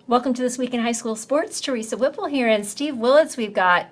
Welcome to This Week in High School Sports. Teresa Whipple here and Steve Willits. We've got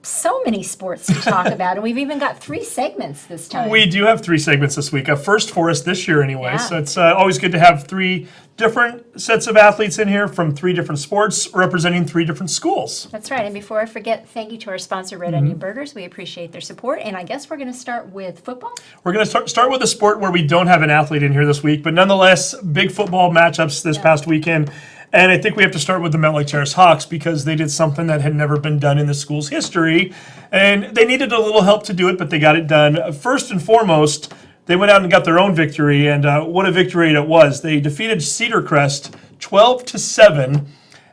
so many sports to talk about, and we've even got 3 segments this time. We do have 3 segments this week, a first for us this year anyway, Yeah. so it's always good to have 3 different sets of athletes in here from 3 different sports representing 3 different schools. That's right, and before I forget, thank you to our sponsor, Red Onion Burgers. We appreciate their support, and I guess we're going to start with football. We're going to start with a sport where we don't have an athlete in here this week, but nonetheless, big football matchups this past weekend. And I think we have to start with the Mountlake Terrace Hawks because they did something that had never been done in the school's history. And they needed a little help to do it, but they got it done. First and foremost, they went out and got their own victory, and what a victory it was. They defeated Cedar Crest 12-7,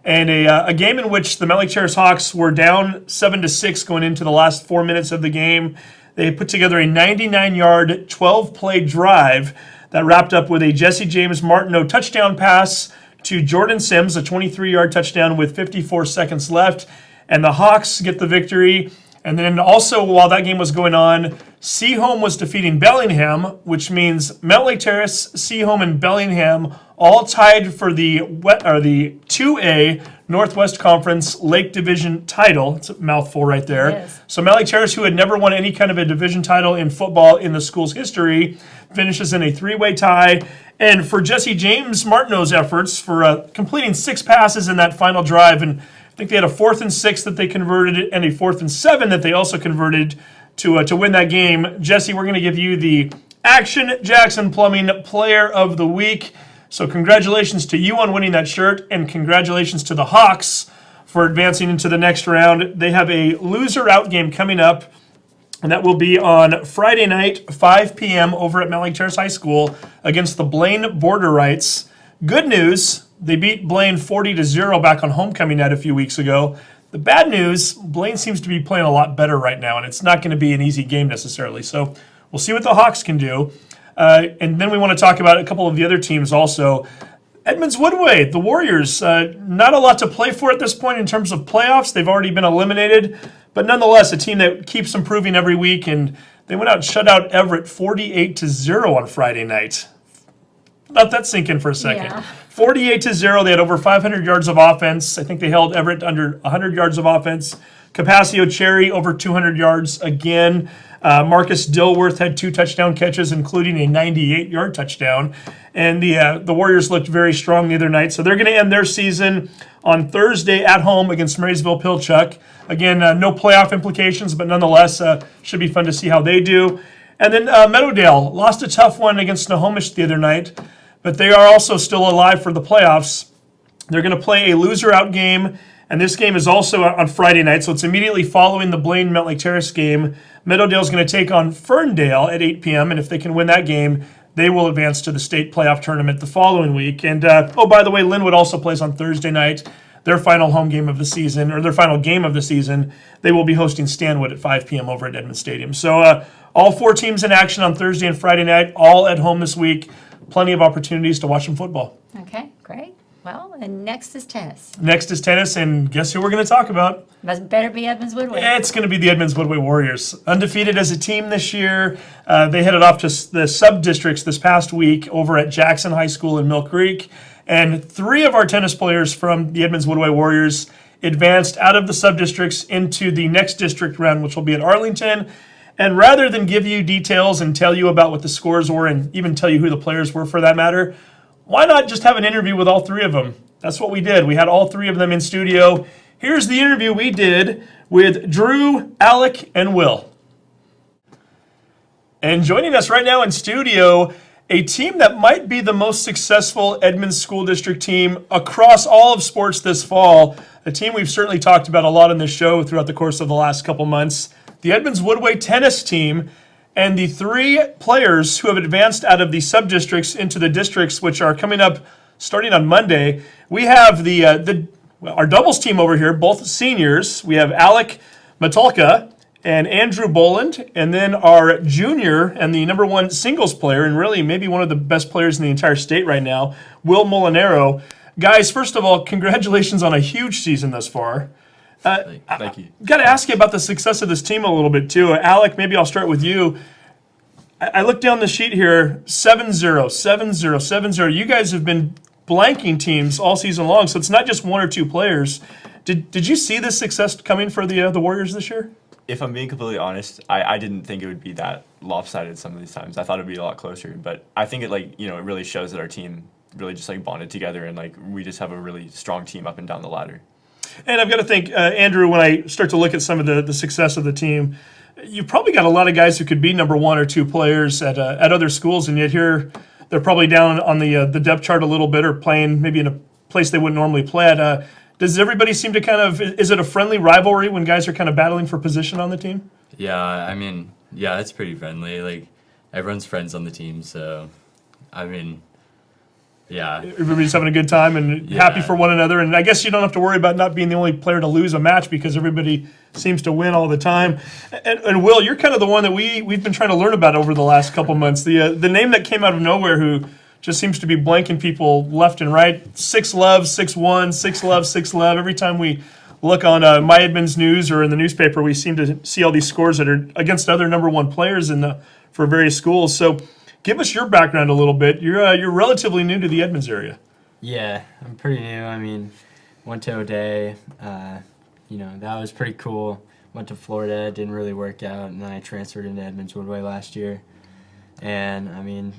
and a game in which the Mountlake Terrace Hawks were down 7-6 going into the last 4 minutes of the game. They put together a 99-yard, 12-play drive that wrapped up with a Jesse James Martineau touchdown pass to Jordan Sims, a 23-yard touchdown with 54 seconds left, and the Hawks get the victory. And then also, while that game was going on, Seaholm was defeating Bellingham, which means Mountlake Terrace, Seaholm, and Bellingham all tied for the 2A Northwest Conference Lake Division title. It's a mouthful right there. Yes. So Mountlake Terrace, who had never won any kind of a division title in football in the school's history, finishes in a 3-way tie. And for Jesse James Martineau's efforts for completing 6 passes in that final drive, and I think they had a 4th and 6 that they converted, and a 4th and 7 that they also converted to win that game. Jesse, we're going to give you the Action Jackson Plumbing Player of the Week. So congratulations to you on winning that shirt, and congratulations to the Hawks for advancing into the next round. They have a loser-out game coming up, and that will be on Friday night, 5 p.m. over at Mountlake Terrace High School against the Blaine Borderites. Good news, they beat Blaine 40-0 back on homecoming night a few weeks ago. The bad news, Blaine seems to be playing a lot better right now, and it's not going to be an easy game necessarily. So we'll see what the Hawks can do. And then we want to talk about a couple of the other teams also. Edmonds-Woodway, the Warriors, not a lot to play for at this point in terms of playoffs. They've already been eliminated, but nonetheless, a team that keeps improving every week, and they went out and shut out Everett 48-0 on Friday night. Let that sink in for a second. Yeah. 48-0, they had over 500 yards of offense. I think they held Everett under 100 yards of offense. Capascio Cherry over 200 yards again. Marcus Dilworth had 2 touchdown catches, including a 98-yard touchdown. And the Warriors looked very strong the other night. So they're going to end their season on Thursday at home against Marysville-Pilchuck. Again, no playoff implications, but nonetheless, should be fun to see how they do. And then Meadowdale lost a tough one against Snohomish the other night, but they are also still alive for the playoffs. They're going to play a loser-out game, and this game is also on Friday night, so it's immediately following the Blaine Mountlake Terrace game. Meadowdale's going to take on Ferndale at 8 p.m., and if they can win that game, they will advance to the state playoff tournament the following week. And, by the way, Linwood also plays on Thursday night, their final home game of the season, or their final game of the season. They will be hosting Stanwood at 5 p.m. over at Edmonds Stadium. So all 4 teams in action on Thursday and Friday night, all at home this week. Plenty of opportunities to watch some football. Okay, great. Well, and next is tennis. Next is tennis, and guess who we're going to talk about? Must better be Edmonds-Woodway. It's going to be the Edmonds-Woodway Warriors. Undefeated as a team this year. They headed off to the sub-districts this past week over at Jackson High School in Mill Creek. And 3 of our tennis players from the Edmonds-Woodway Warriors advanced out of the sub-districts into the next district round, which will be at Arlington. And rather than give you details and tell you about what the scores were and even tell you who the players were for that matter, why not just have an interview with all 3 of them? That's what we did. We had all 3 of them in studio. Here's the interview we did with Drew, Alec, and Will. And joining us right now in studio, a team that might be the most successful Edmonds School District team across all of sports this fall. A team we've certainly talked about a lot on this show throughout the course of the last couple months. The Edmonds-Woodway tennis team, and the 3 players who have advanced out of the sub-districts into the districts, which are coming up starting on Monday. We have our doubles team over here, both seniors. We have Alec Matulko and Andrew Boland, and then our junior and the number 1 singles player, and really maybe one of the best players in the entire state right now, Will Molinaro. Guys, first of all, congratulations on a huge season thus far. Thank you. Got to ask you about the success of this team a little bit too. Alec, maybe I'll start with you. I look down the sheet here, 7-0, 7-0, 7-0. You guys have been blanking teams all season long. So it's not just one or two players. Did you see this success coming for the Warriors this year? If I'm being completely honest, I didn't think it would be that lopsided some of these times. I thought it would be a lot closer, but I think it it really shows that our team really just bonded together and we just have a really strong team up and down the ladder. And I've got to think, Andrew, when I start to look at some of the success of the team, you've probably got a lot of guys who could be number one or two players at other schools, and yet here they're probably down on the depth chart a little bit or playing maybe in a place they wouldn't normally play at. Does everybody seem to is it a friendly rivalry when guys are kind of battling for position on the team? Yeah, I mean, yeah, it's pretty friendly. Everyone's friends on the team, so, I mean, yeah. Everybody's having a good time and happy for one another. And I guess you don't have to worry about not being the only player to lose a match because everybody seems to win all the time. And Will, you're kind of the one that we've been trying to learn about over the last couple months. The name that came out of nowhere who just seems to be blanking people left and right. 6-Love, 6-1, 6-Love, 6-Love. Every time we look on My Edmonds News or in the newspaper, we seem to see all these scores that are against other number one players for various schools. So give us your background a little bit. You're relatively new to the Edmonds area. Yeah, I'm pretty new. I mean, went to O'Day. That was pretty cool. Went to Florida, didn't really work out, and then I transferred into Edmonds-Woodway last year. And, I mean,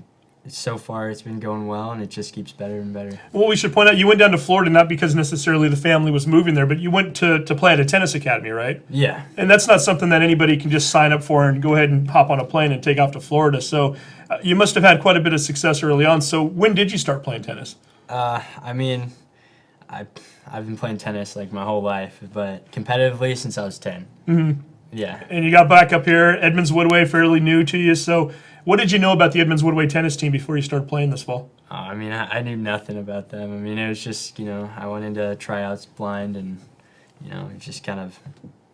so far it's been going well, and it just keeps better and better. Well, we should point out you went down to Florida not because necessarily the family was moving there, but you went to play at a tennis academy, right? Yeah. And that's not something that anybody can just sign up for and go ahead and hop on a plane and take off to Florida. So you must have had quite a bit of success early on. So when did you start playing tennis? I mean, I've been playing tennis my whole life, but competitively since I was 10. Mm-hmm. Yeah. And you got back up here, Edmonds-Woodway, fairly new to you. So what did you know about the Edmonds-Woodway tennis team before you started playing this fall? I mean, I knew nothing about them. I mean, it was just, I went into tryouts blind and, it just kind of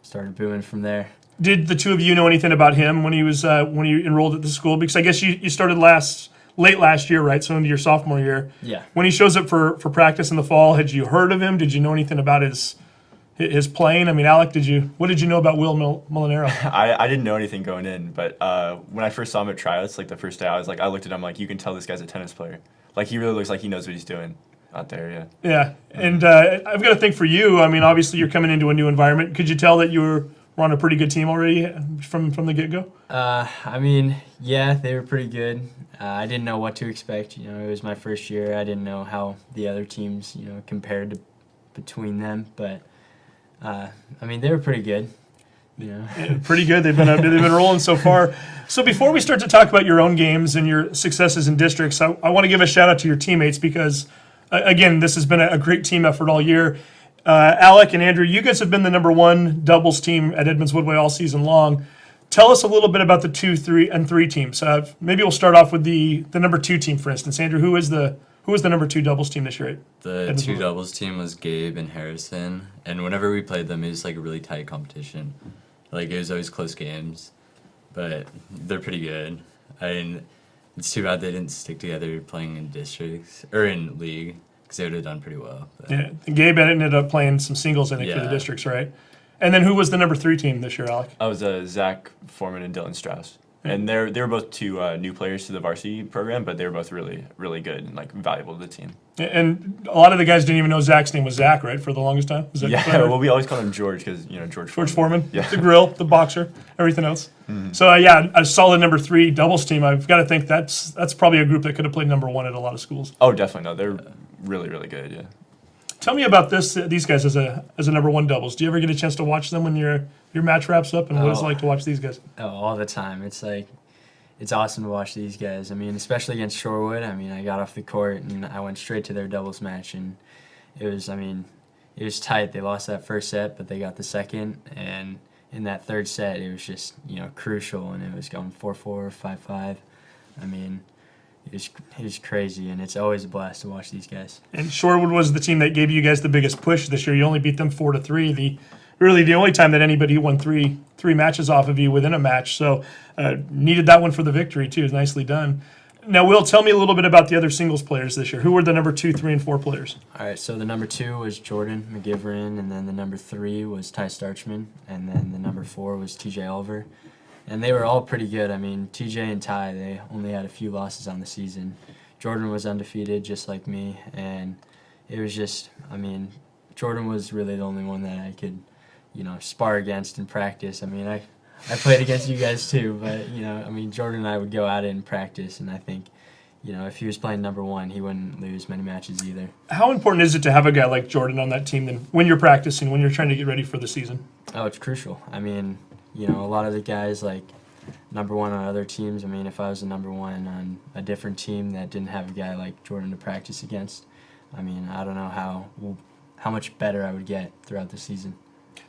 started booming from there. Did the two of you know anything about him when he was when you enrolled at the school? Because I guess you started late last year, right? So into your sophomore year. Yeah. When he shows up for practice in the fall, had you heard of him? Did you know anything about his playing? I mean, Alec, what did you know about Will Molinaro? I didn't know anything going in, but when I first saw him at tryouts, the first day, I looked at him you can tell this guy's a tennis player. He really looks like he knows what he's doing out there, yeah. Yeah, and I've got to think for you, I mean, obviously you're coming into a new environment. Could you tell that you were on a pretty good team already from the get-go? I mean, yeah, they were pretty good. I didn't know what to expect. It was my first year. I didn't know how the other teams, compared between them, but I mean, they were pretty good. Yeah, pretty good. They've been rolling so far. So before we start to talk about your own games and your successes in districts, I want to give a shout out to your teammates because, again, this has been a great team effort all year. Alec and Andrew, you guys have been the number one doubles team at Edmonds-Woodway all season long. Tell us a little bit about the 2, 3, and 3 teams. Maybe we'll start off with the number 2 team, for instance. Andrew, who was the number 2 doubles team this year? The 2 doubles team was Gabe and Harrison, and whenever we played them, it was a really tight competition. It was always close games, but they're pretty good. I mean, it's too bad they didn't stick together playing in districts or in league because they would have done pretty well. But. Yeah, Gabe ended up playing some singles, I think, for the districts, right? And then who was the number 3 team this year, Alec? I was Zach Foreman and Dylan Strauss. And they were both 2 new players to the varsity program, but they were both really, really good and valuable to the team. And a lot of the guys didn't even know Zach's name was Zach, right, for the longest time? Well, we always called him George because, George Foreman, yeah. The grill, the boxer, everything else. Mm-hmm. So, a solid number 3 doubles team. I've got to think that's probably a group that could have played number 1 at a lot of schools. Oh, definitely. No, they're really, really good, yeah. Tell me about these guys as a number 1 doubles. Do you ever get a chance to watch them when your match wraps up, and what it's like to watch these guys? Oh, all the time. It's awesome to watch these guys. I mean, especially against Shorewood. I mean, I got off the court and I went straight to their doubles match, and it was tight. They lost that first set, but they got the second, and in that third set, it was just, crucial, and it was going 4-4, 5-5. I mean, it was crazy, and it's always a blast to watch these guys. And Shorewood was the team that gave you guys the biggest push this year. You only beat them 4-3. Really the only time that anybody won three matches off of you within a match. So needed that one for the victory too. Nicely done. Now, Will, tell me a little bit about the other singles players this year. Who were the number 2, 3, and 4 players? All right, so the number 2 was Jordan McGivern, and then the number 3 was Ty Starchman, and then the number 4 was TJ Oliver. And they were all pretty good. I mean, TJ and Ty, they only had a few losses on the season. Jordan was undefeated just like me, and it was just, I mean, Jordan was really the only one that I could, spar against in practice. I mean, I played against you guys too, but, I mean, Jordan and I would go at it in practice, and I think, if he was playing number one, he wouldn't lose many matches either. How important is it to have a guy like Jordan on that team then when you're practicing, when you're trying to get ready for the season? Oh, it's crucial. I mean, a lot of the guys, like, number one on other teams, I mean, if I was a number one on a different team that didn't have a guy like Jordan to practice against, I mean, I don't know how much better I would get throughout the season.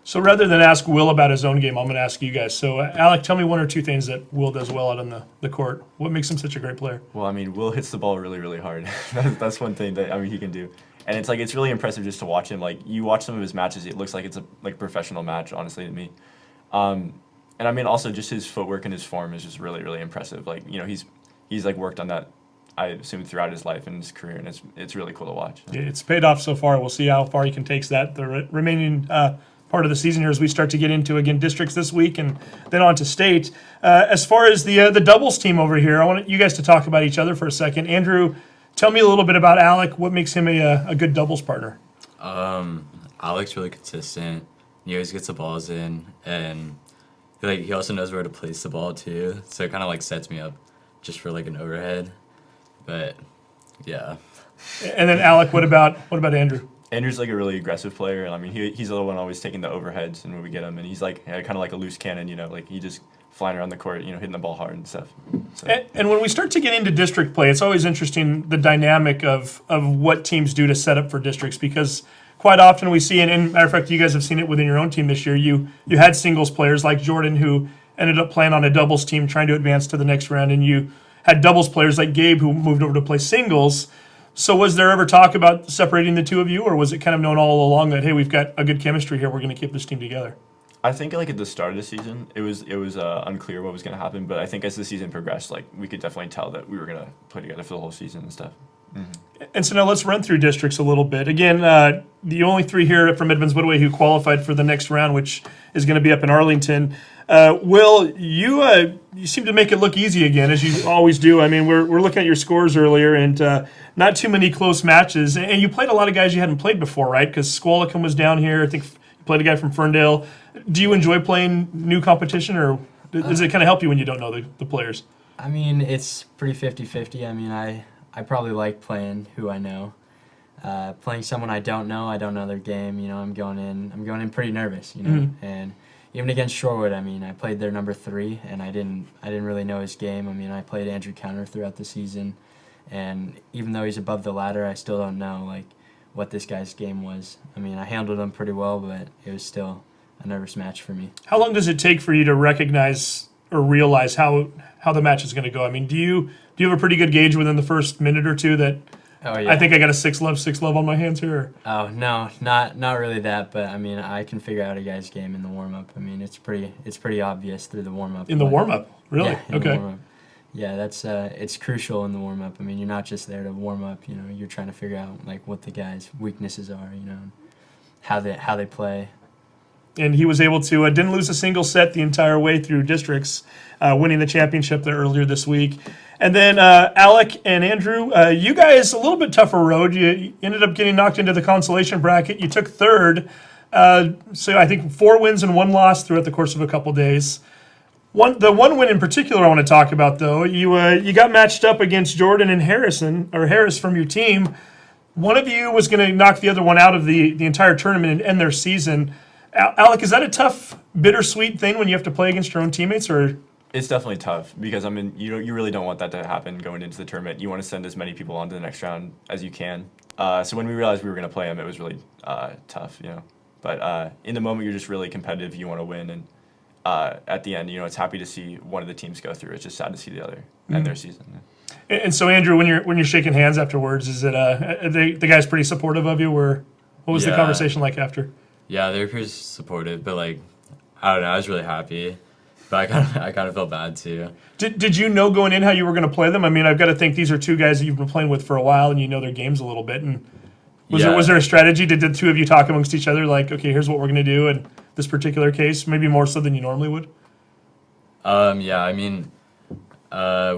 So rather than ask Will about his own game, I'm going to ask you guys. So, Alec, tell me one or two things that Will does well out on the court. What makes him such a great player? Well, I mean, Will hits the ball really, really hard. That's one thing that he can do. And it's really impressive just to watch him. Like, you watch some of his matches, it looks like it's a professional match, honestly, to me. And I mean, also just his footwork and his form is just really, really impressive. Like, he's like worked on that, I assume, throughout his life and his career, and it's really cool to watch. Yeah, it's paid off so far. We'll see how far he can take that the remaining part of the season here as we start to get into, again, districts this week and then on to state. As far as the doubles team over here, I want you guys to talk about each other for a second. Andrew, tell me a little bit about Alec. What makes him a good doubles partner? Alec's really consistent. He always gets the balls in, and he also knows where to place the ball too. So it kind of like sets me up just for like an overhead. But yeah. And then Alec, what about Andrew? Andrew's like a really aggressive player, and I mean he's the one always taking the overheads, and when we get him, and he's like kind of like a loose cannon, like he just flying around the court, hitting the ball hard and stuff. So. And when we start to get into district play, it's always interesting the dynamic of what teams do to set up for districts, because quite often we see, and matter of fact, you guys have seen it within your own team this year. You had singles players like Jordan who ended up playing on a doubles team trying to advance to the next round, and you had doubles players like Gabe who moved over to play singles. So was there ever talk about separating the two of you, or was it kind of known all along that, hey, we've got a good chemistry here, we're going to keep this team together? I think like at the start of the season, it was unclear what was going to happen, but I think as the season progressed, like we could definitely tell that we were going to play together for the whole season and stuff. Mm-hmm. And so now let's run through districts a little bit. Again, the only three here from Edmonds-Woodway who qualified for the next round, which is going to be up in Arlington. Will, you seem to make it look easy again, as you always do. I mean, we're looking at your scores earlier, and not too many close matches. And you played a lot of guys you hadn't played before, right? Because Squalicum was down here. I think you played a guy from Ferndale. Do you enjoy playing new competition, or does it kind of help you when you don't know the players? I mean, it's pretty 50-50. I mean, I probably like playing who I know. Playing someone I don't know their game. I'm going in pretty nervous. Mm-hmm. And even against Shorewood, I mean, I played their number 3, and I didn't really know his game. I mean, I played Andrew Counter throughout the season, and even though he's above the ladder, I still don't know like what this guy's game was. I mean, I handled him pretty well, but it was still a nervous match for me. How long does it take for you to recognize or realize how the match is going to go? I mean, do you have a pretty good gauge within the first minute or two that? Oh, yeah. I think I got a 6-love on my hands here. Oh, no, not really that, but I mean, I can figure out a guy's game in the warm-up. I mean, it's pretty obvious through the warm-up. In the warm-up? Really? Yeah, in okay. the warm-up. Yeah, that's it's crucial in the warm-up. I mean, you're not just there to warm up, you're trying to figure out like what the guy's weaknesses are, how they play. And he was able to didn't lose a single set the entire way through districts, winning the championship there earlier this week. And then Alec and Andrew, you guys a little bit tougher road. You ended up getting knocked into the consolation bracket. You took third, so I think 4 wins and 1 loss throughout the course of a couple days. The one win in particular I want to talk about, though, you got matched up against Jordan and Harris from your team. One of you was going to knock the other one out of the entire tournament and end their season. Alec, is that a tough, bittersweet thing when you have to play against your own teammates, or? It's definitely tough because I mean you really don't want that to happen going into the tournament. You want to send as many people on to the next round as you can. So when we realized we were going to play them, it was really tough, But in the moment, you're just really competitive. You want to win, and at the end, it's happy to see one of the teams go through. It's just sad to see the other end their season. Yeah. And so, Andrew, when you're shaking hands afterwards, is it the guy's pretty supportive of you? What was the conversation like after? Yeah, they were pretty supportive, but like I don't know, I was really happy. But I kind of felt bad too. Did you know going in how you were going to play them? I mean, I've got to think these are two guys that you've been playing with for a while, and you know their games a little bit. And was there a strategy? Did the two of you talk amongst each other, like, okay, here's what we're going to do in this particular case, maybe more so than you normally would? Yeah, I mean,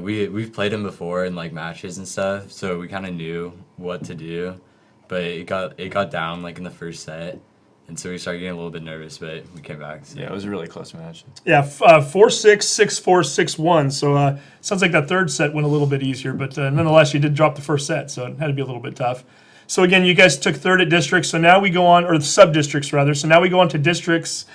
We've played him before in like matches and stuff, so we kind of knew what to do, but it got down like in the first set, and so we started getting a little bit nervous, but we came back. So. Yeah, it was a really close match. Yeah, 4-6, 6-4, 6-1. So sounds like that third set went a little bit easier, but nonetheless, you did drop the first set, so it had to be a little bit tough. So again, you guys took third at districts, so now we go on, or the sub-districts rather, so now we go on to districts.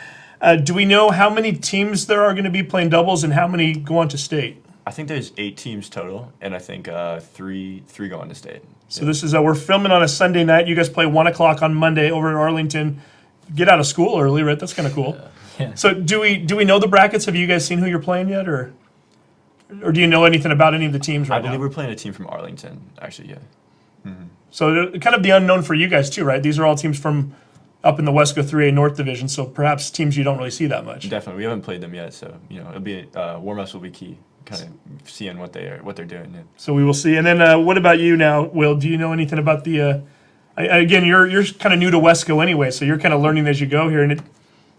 Do we know how many teams there are going to be playing doubles and how many go on to state? I think there's 8 teams total, and I think three go on to state. So this is, we're filming on a Sunday night. You guys play 1 o'clock on Monday over in Arlington. Get out of school early, right? That's kind of cool. Yeah. So do we know the brackets? Have you guys seen who you're playing yet, or do you know anything about any of the teams right I believe now? we're playing a team from Arlington, actually, yeah. So kind of the unknown for you guys too, right? These are all teams from up in the Wesco 3A North Division, so perhaps teams you don't really see that much. Definitely, we haven't played them yet, so it'll be warm-ups will be key, kind of seeing what they're doing. Yeah. So we will see. And then what about you now, Will? Do you know anything about the? Again, you're kind of new to Wesco anyway, so you're kind of learning as you go here, and it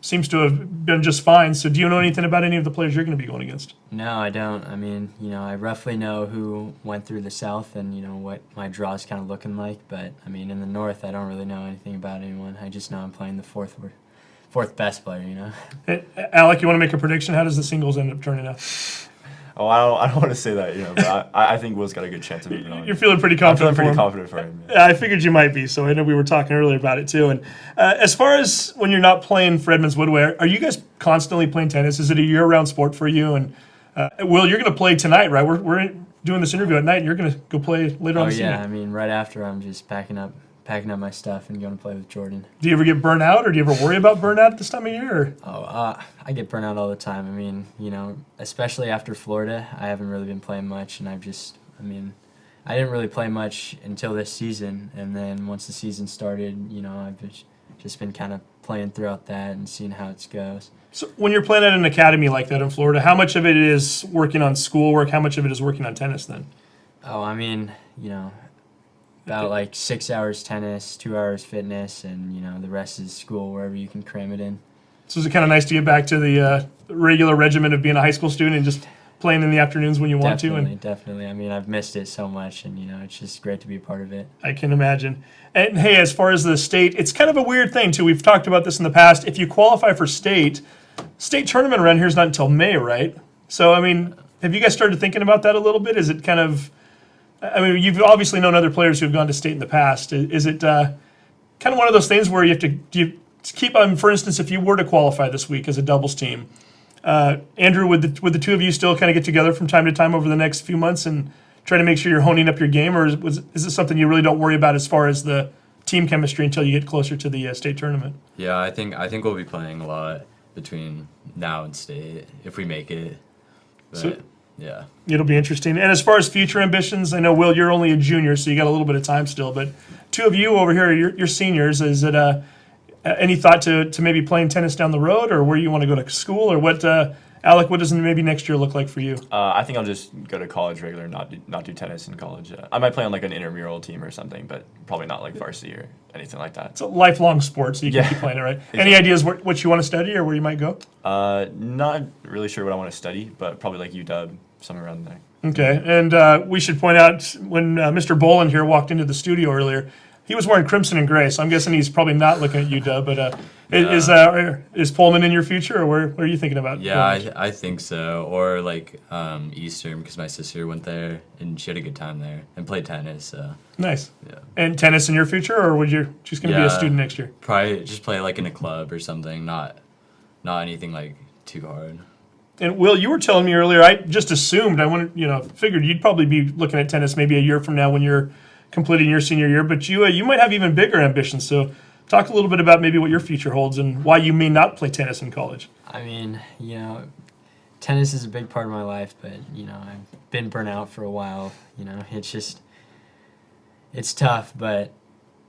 seems to have been just fine. So do you know anything about any of the players you're going to be going against? No, I don't. I mean, I roughly know who went through the South and, what my draw's kind of looking like. But, I mean, in the North, I don't really know anything about anyone. I just know I'm playing the fourth best player, Alec, you want to make a prediction? How does the singles end up turning out? Oh, I don't want to say that, but I think Will's got a good chance of moving on. You're feeling pretty I'm confident feeling pretty for him. confident for him. Yeah. Yeah, I figured you might be, so I know we were talking earlier about it too. And as far as when you're not playing for Edmonds-Woodway, are you guys constantly playing tennis? Is it a year-round sport for you? And Will, you're going to play tonight, right? We're doing this interview at night, and you're going to go play later on Oh, this yeah. evening. I mean, right after, I'm just packing up my stuff and going to play with Jordan. Do you ever get burnt out, or do you ever worry about burnout at this time of year? Or? I get burnt out all the time. I mean, especially after Florida, I haven't really been playing much, and I didn't really play much until this season, and then once the season started, I've just been kind of playing throughout that and seeing how it goes. So when you're playing at an academy like that in Florida, how much of it is working on schoolwork? How much of it is working on tennis then? Oh, I mean, about like 6 hours tennis, 2 hours fitness, and the rest is school wherever you can cram it in. So is it kind of nice to get back to the regular regimen of being a high school student and just playing in the afternoons when you want to? And Definitely. I mean, I've missed it so much, and it's just great to be a part of it. I can imagine. And hey, as far as the state, it's kind of a weird thing too. We've talked about this in the past. If you qualify for state tournament around here is not until May, right? So I mean, have you guys started thinking about that a little bit? Is it kind of, I mean, you've obviously known other players who have gone to state in the past. Is it kind of one of those things where you have to, do you keep on, for instance, if you were to qualify this week as a doubles team, Andrew, would the two of you still kind of get together from time to time over the next few months and try to make sure you're honing up your game, or is it something you really don't worry about as far as the team chemistry until you get closer to the state tournament? Yeah, I think we'll be playing a lot between now and state if we make it. But, So- yeah. It'll be interesting. And as far as future ambitions, I know, Will, you're only a junior, so you got a little bit of time still. But two of you over here, you're seniors. Is it any thought to maybe playing tennis down the road, or where you want to go to school, or what? Alec, what does maybe next year look like for you? I think I'll just go to college regular, not do tennis in college. I might play on like an intramural team or something, but probably not like varsity or anything like that. It's a lifelong sport, so you can Yeah. keep playing it, right? Exactly. Any ideas what you want to study or where you might go? Not really sure what I want to study, but probably like UW, somewhere around there. Okay, and we should point out when Mr. Boland here walked into the studio earlier, he was wearing crimson and gray, so I'm guessing he's probably not looking at UW. But is Pullman in your future, or where are you thinking about? Yeah, going? I think so. Or like Eastern, because my sister went there and she had a good time there and played tennis. So Nice. yeah, And tennis in your future, or would you just going to be a Yeah. student next year? probably just play like in a club or something. Not anything like too hard. And Will, you were telling me earlier, I just assumed, figured you'd probably be looking at tennis maybe a year from now when you're completing your senior year, but you might have even bigger ambitions. So talk a little bit about maybe what your future holds and why you may not play tennis in college. I mean, tennis is a big part of my life, but, I've been burnt out for a while. It's tough, but,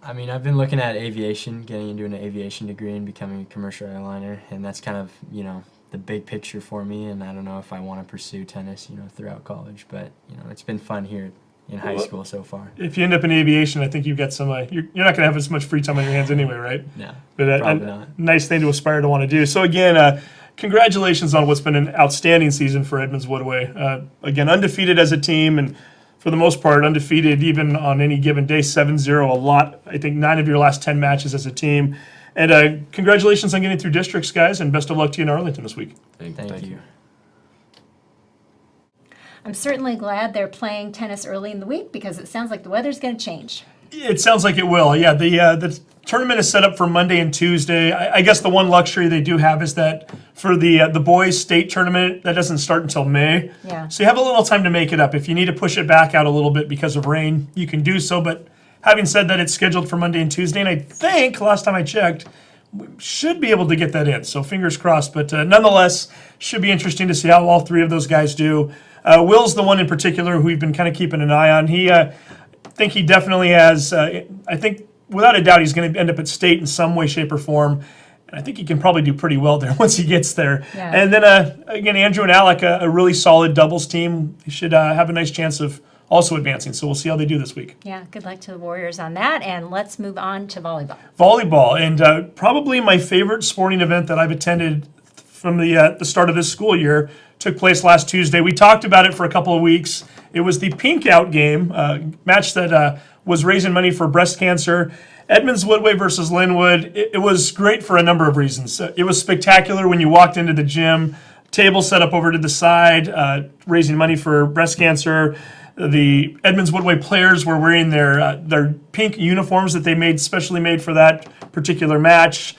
I mean, I've been looking at aviation, getting into an aviation degree and becoming a commercial airliner, and that's kind of, the big picture for me, and I don't know if I want to pursue tennis, throughout college, but, it's been fun here in high school so far. If you end up in aviation, I think you've got some, you're not going to have as much free time on your hands anyway, right? No, But probably not. nice thing to aspire to want to do. So again, congratulations on what's been an outstanding season for Edmonds-Woodway. Again, undefeated as a team, and for the most part, undefeated even on any given day, 7-0 a lot. I think 9 of your last 10 matches as a team. And congratulations on getting through districts, guys, and best of luck to you in Arlington this week. Thank you. I'm certainly glad they're playing tennis early in the week because it sounds like the weather's going to change. It sounds like it will. Yeah, the tournament is set up for Monday and Tuesday. I guess the one luxury they do have is that for the boys' state tournament, that doesn't start until May. Yeah. So you have a little time to make it up. If you need to push it back out a little bit because of rain, you can do so. But having said that, it's scheduled for Monday and Tuesday, and I think, last time I checked, we should be able to get that in. So fingers crossed. But nonetheless, should be interesting to see how all 3 of those guys do. Will's the one in particular who we've been kind of keeping an eye on. I think he definitely has, I think without a doubt he's going to end up at state in some way, shape, or form. And I think he can probably do pretty well there once he gets there. Yeah. And then, again, Andrew and Alec, a really solid doubles team. He should have a nice chance of also advancing. So we'll see how they do this week. Yeah, good luck to the Warriors on that. And let's move on to volleyball. Volleyball, and probably my favorite sporting event that I've attended from the start of this school year, took place last Tuesday. We talked about it for a couple of weeks. It was the Pink Out game, match that was raising money for breast cancer. Edmonds-Woodway versus Linwood. It was great for a number of reasons. It was spectacular when you walked into the gym, table set up over to the side, raising money for breast cancer. The Edmonds-Woodway players were wearing their pink uniforms that they made, specially made for that particular match.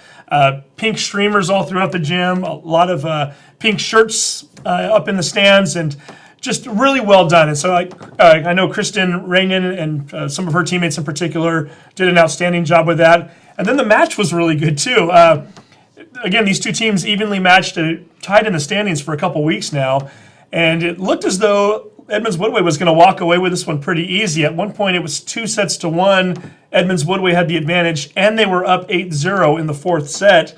Pink streamers all throughout the gym, a lot of pink shirts up in the stands, and just really well done. And so I know Kristen Rainian and some of her teammates in particular did an outstanding job with that. And then the match was really good too. Again, these 2 teams evenly matched, tied in the standings for a couple weeks now, and it looked as though Edmonds-Woodway was going to walk away with this one pretty easy. At one point, it was 2-1. Edmonds-Woodway had the advantage, and they were up 8-0 in the 4th set.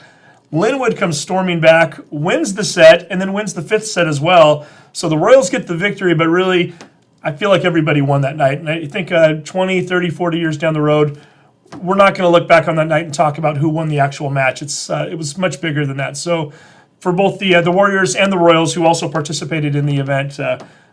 Linwood comes storming back, wins the set, and then wins the 5th set as well. So the Royals get the victory, but really, I feel like everybody won that night. And I think 20, 30, 40 years down the road, we're not going to look back on that night and talk about who won the actual match. It was much bigger than that. So for both the Warriors and the Royals, who also participated in the event,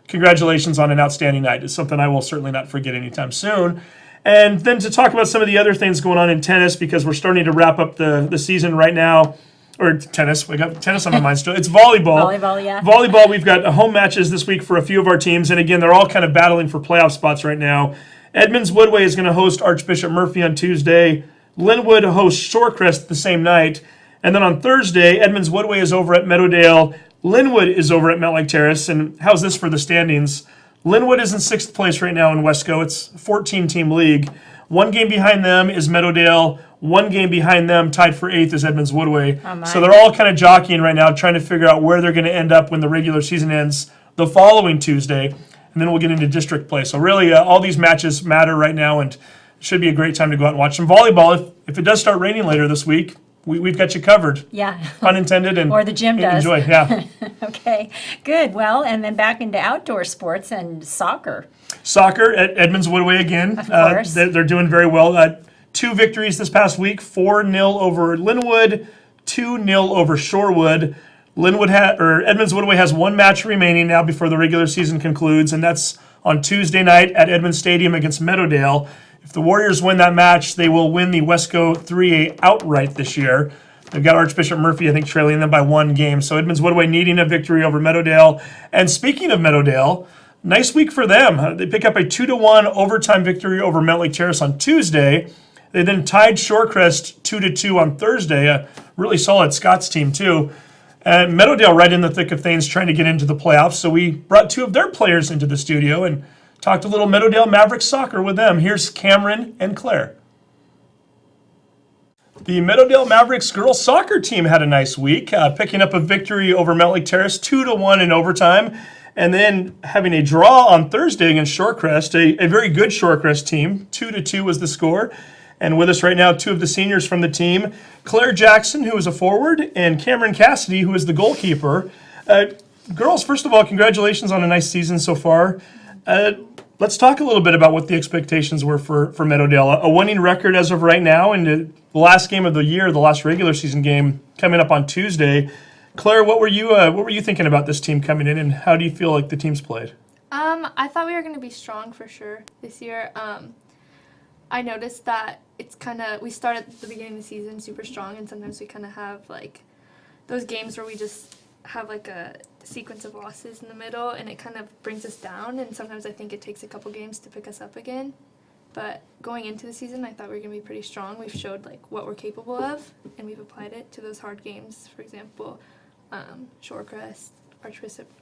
congratulations on an outstanding night. It's something I will certainly not forget anytime soon. And then to talk about some of the other things going on in tennis, because we're starting to wrap up the season right now. Or tennis. We got tennis on my mind still. It's volleyball. Volleyball, yeah. Volleyball, we've got home matches this week for a few of our teams. And again, they're all kind of battling for playoff spots right now. Edmonds-Woodway is going to host Archbishop Murphy on Tuesday. Linwood hosts Shorecrest the same night. And then on Thursday, Edmonds-Woodway is over at Meadowdale. Linwood is over at Mountlake Terrace. And how's this for the standings? Linwood is in 6th place right now in Wesco. It's a 14-team league. 1 game behind them is Meadowdale. 1 game behind them, tied for 8th, is Edmonds-Woodway. Oh, so they're all kind of jockeying right now, trying to figure out where they're going to end up when the regular season ends the following Tuesday. And then we'll get into district play. So really, all these matches matter right now, and it should be a great time to go out and watch some volleyball. If it does start raining later this week, we've got you covered. Yeah. Pun intended. And Or the gym does. Enjoy, yeah. Okay, good. Well, and then back into outdoor sports and soccer. Soccer at Edmonds-Woodway again. Of course. They're doing very well. 2 victories this past week, 4-0 over Linwood, 2-0 over Shorewood. Edmonds-Woodway has 1 match remaining now before the regular season concludes, and that's on Tuesday night at Edmonds Stadium against Meadowdale. If the Warriors win that match, they will win the Wesco 3A outright this year. They've got Archbishop Murphy, I think, trailing them by 1 game. So Edmonds-Woodway needing a victory over Meadowdale. And speaking of Meadowdale, nice week for them. They pick up a 2-1 overtime victory over Mountlake Terrace on Tuesday. They then tied Shorecrest 2-2 on Thursday. A really solid Scots team, too. And Meadowdale right in the thick of things, trying to get into the playoffs. So we brought 2 of their players into the studio and talked a little Meadowdale Mavericks soccer with them. Here's Camryn and Claire. The Meadowdale Mavericks girls soccer team had a nice week, picking up a victory over Mountlake Terrace 2-1 in overtime, and then having a draw on Thursday against Shorecrest, a very good Shorecrest team. 2-2 was the score. And with us right now, 2 of the seniors from the team, Claire Jackson, who is a forward, and Camryn Cassidy, who is the goalkeeper. Girls, first of all, congratulations on a nice season so far. Let's talk a little bit about what the expectations were for Meadowdale. A winning record as of right now, and the last game of the year, the last regular season game, coming up on Tuesday. Claire, what were you thinking about this team coming in, and how do you feel like the team's played? I thought we were going to be strong for sure this year. I noticed that it's kind of, we start at the beginning of the season super strong, and sometimes we kind of have like those games where we just have like a sequence of losses in the middle, and it kind of brings us down, and sometimes I think it takes a couple games to pick us up again. But going into the season, I thought we were going to be pretty strong. We've showed like what we're capable of, and we've applied it to those hard games. For example, Shorecrest,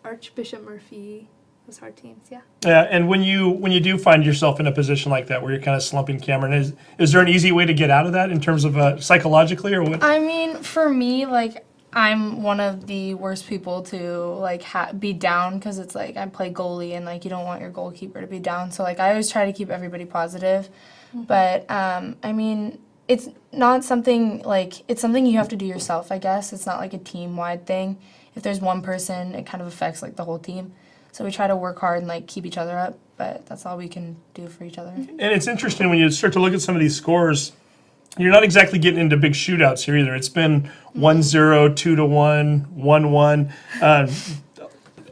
Archbishop Murphy, those hard teams, yeah. Yeah, and when you do find yourself in a position like that where you're kind of slumping, Camryn, is there an easy way to get out of that in terms of psychologically, or what? I mean, for me, like, I'm one of the worst people to like be down, because it's like I play goalie and like you don't want your goalkeeper to be down. So like I always try to keep everybody positive. But I mean, it's not something like, it's something you have to do yourself, I guess. It's not like a team-wide thing. If there's one person, it kind of affects like the whole team. So we try to work hard and like keep each other up, but that's all we can do for each other. And it's interesting when you start to look at some of these scores. You're not exactly getting into big shootouts here either. It's been 1-0, 2-1, 1-1.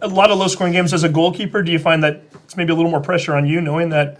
A lot of low-scoring games. As a goalkeeper, do you find that it's maybe a little more pressure on you, knowing that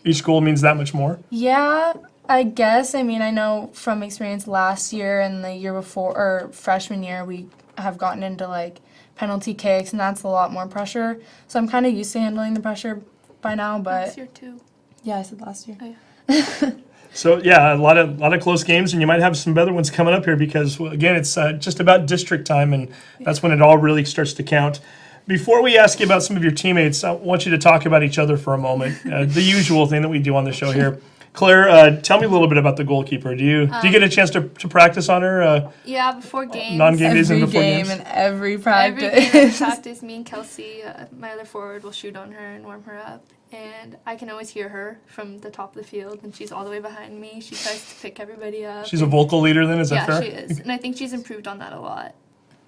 each goal means that much more? Yeah, I guess. I mean, I know from experience last year and the year before, or freshman year, we have gotten into like penalty kicks, and that's a lot more pressure. So I'm kind of used to handling the pressure by now, but Last year too. yeah, I said last year. Oh, yeah. So yeah, a lot of close games, and you might have some better ones coming up here because, well, again, it's just about district time, and that's when it all really starts to count. Before we ask you about some of your teammates, I want you to talk about each other for a moment. The usual thing that we do on the show here. Claire, tell me a little bit about the goalkeeper. Do you get a chance to practice on her? Yeah, before games. Non-game days and Every before game games? and every Every practice. game of practice, me and Kelsey, my other forward, will shoot on her and warm her up. And I can always hear her from the top of the field, and she's all the way behind me. She tries to pick everybody up. She's a vocal leader then, is that Yeah, fair? she is. And I think she's improved on that a lot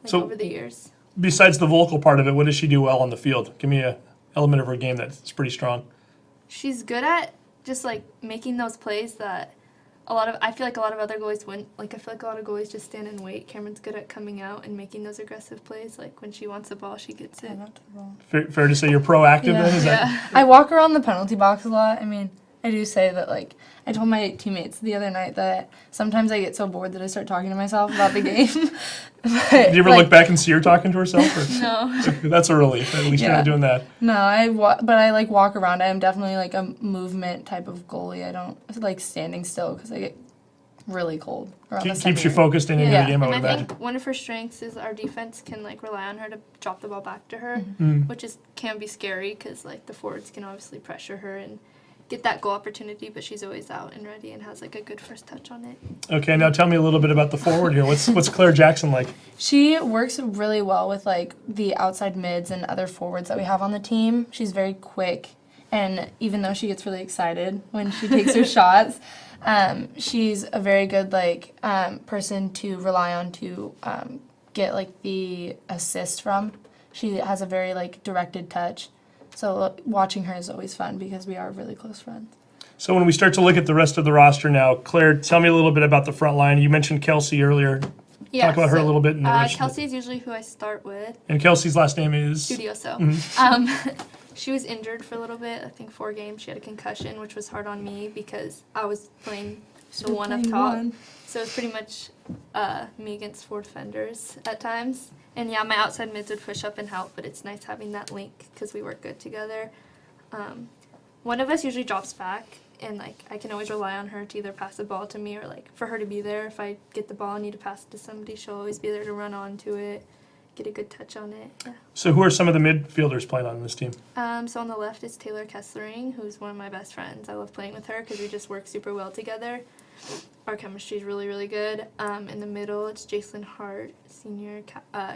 So- over the years. Besides the vocal part of it, what does she do well on the field? Give me an element of her game that's pretty strong. She's good at just like making those plays that I feel like a lot of other goalies wouldn't. Like I feel like a lot of goalies just stand and wait. Camryn's good at coming out and making those aggressive plays. Like when she wants the ball, she gets it. Fair to say you're proactive Yeah. then? Is that, Yeah. I walk around the penalty box a lot. I mean, I do say that, like, I told my teammates the other night that sometimes I get so bored that I start talking to myself about the game. But, do you ever like, look back and see her talking to herself? Or? No. That's a relief. At least you're Yeah. not doing that. No, but I like walk around. I am definitely like a movement type of goalie. I don't like standing still because I get really cold around the Keeps you center. focused into Yeah. the game, I would And I imagine. think one of her strengths is our defense can like rely on her to drop the ball back to her, which can be scary because like the forwards can obviously pressure her and get that goal opportunity, but she's always out and ready and has like a good first touch on it. Okay, now tell me a little bit about the forward here. What's Claire Jackson like? She works really well with like the outside mids and other forwards that we have on the team. She's very quick, and even though she gets really excited when she takes her shots, she's a very good like person to rely on to get like the assist from. She has a very like directed touch. So watching her is always fun because we are really close friends. So when we start to look at the rest of the roster now, Claire, tell me a little bit about the front line. You mentioned Kelsey earlier. Yeah, Talk about her a little bit. Kelsey's usually who I start with. And Kelsey's last name is? Studioso. She was injured for a little bit. I think 4 games. She had a concussion, which was hard on me because I was playing the one up top. So it was pretty much me against 4 defenders at times. And yeah, my outside mids would push up and help, but it's nice having that link because we work good together. One of us usually drops back, and like I can always rely on her to either pass the ball to me or like for her to be there. If I get the ball and need to pass it to somebody, she'll always be there to run onto it, get a good touch on it. Yeah. So who are some of the midfielders playing on this team? So on the left is Taylor Kessling, who's one of my best friends. I love playing with her because we just work super well together. Our chemistry is really, really good. In the middle, it's Jacelyn Hart, senior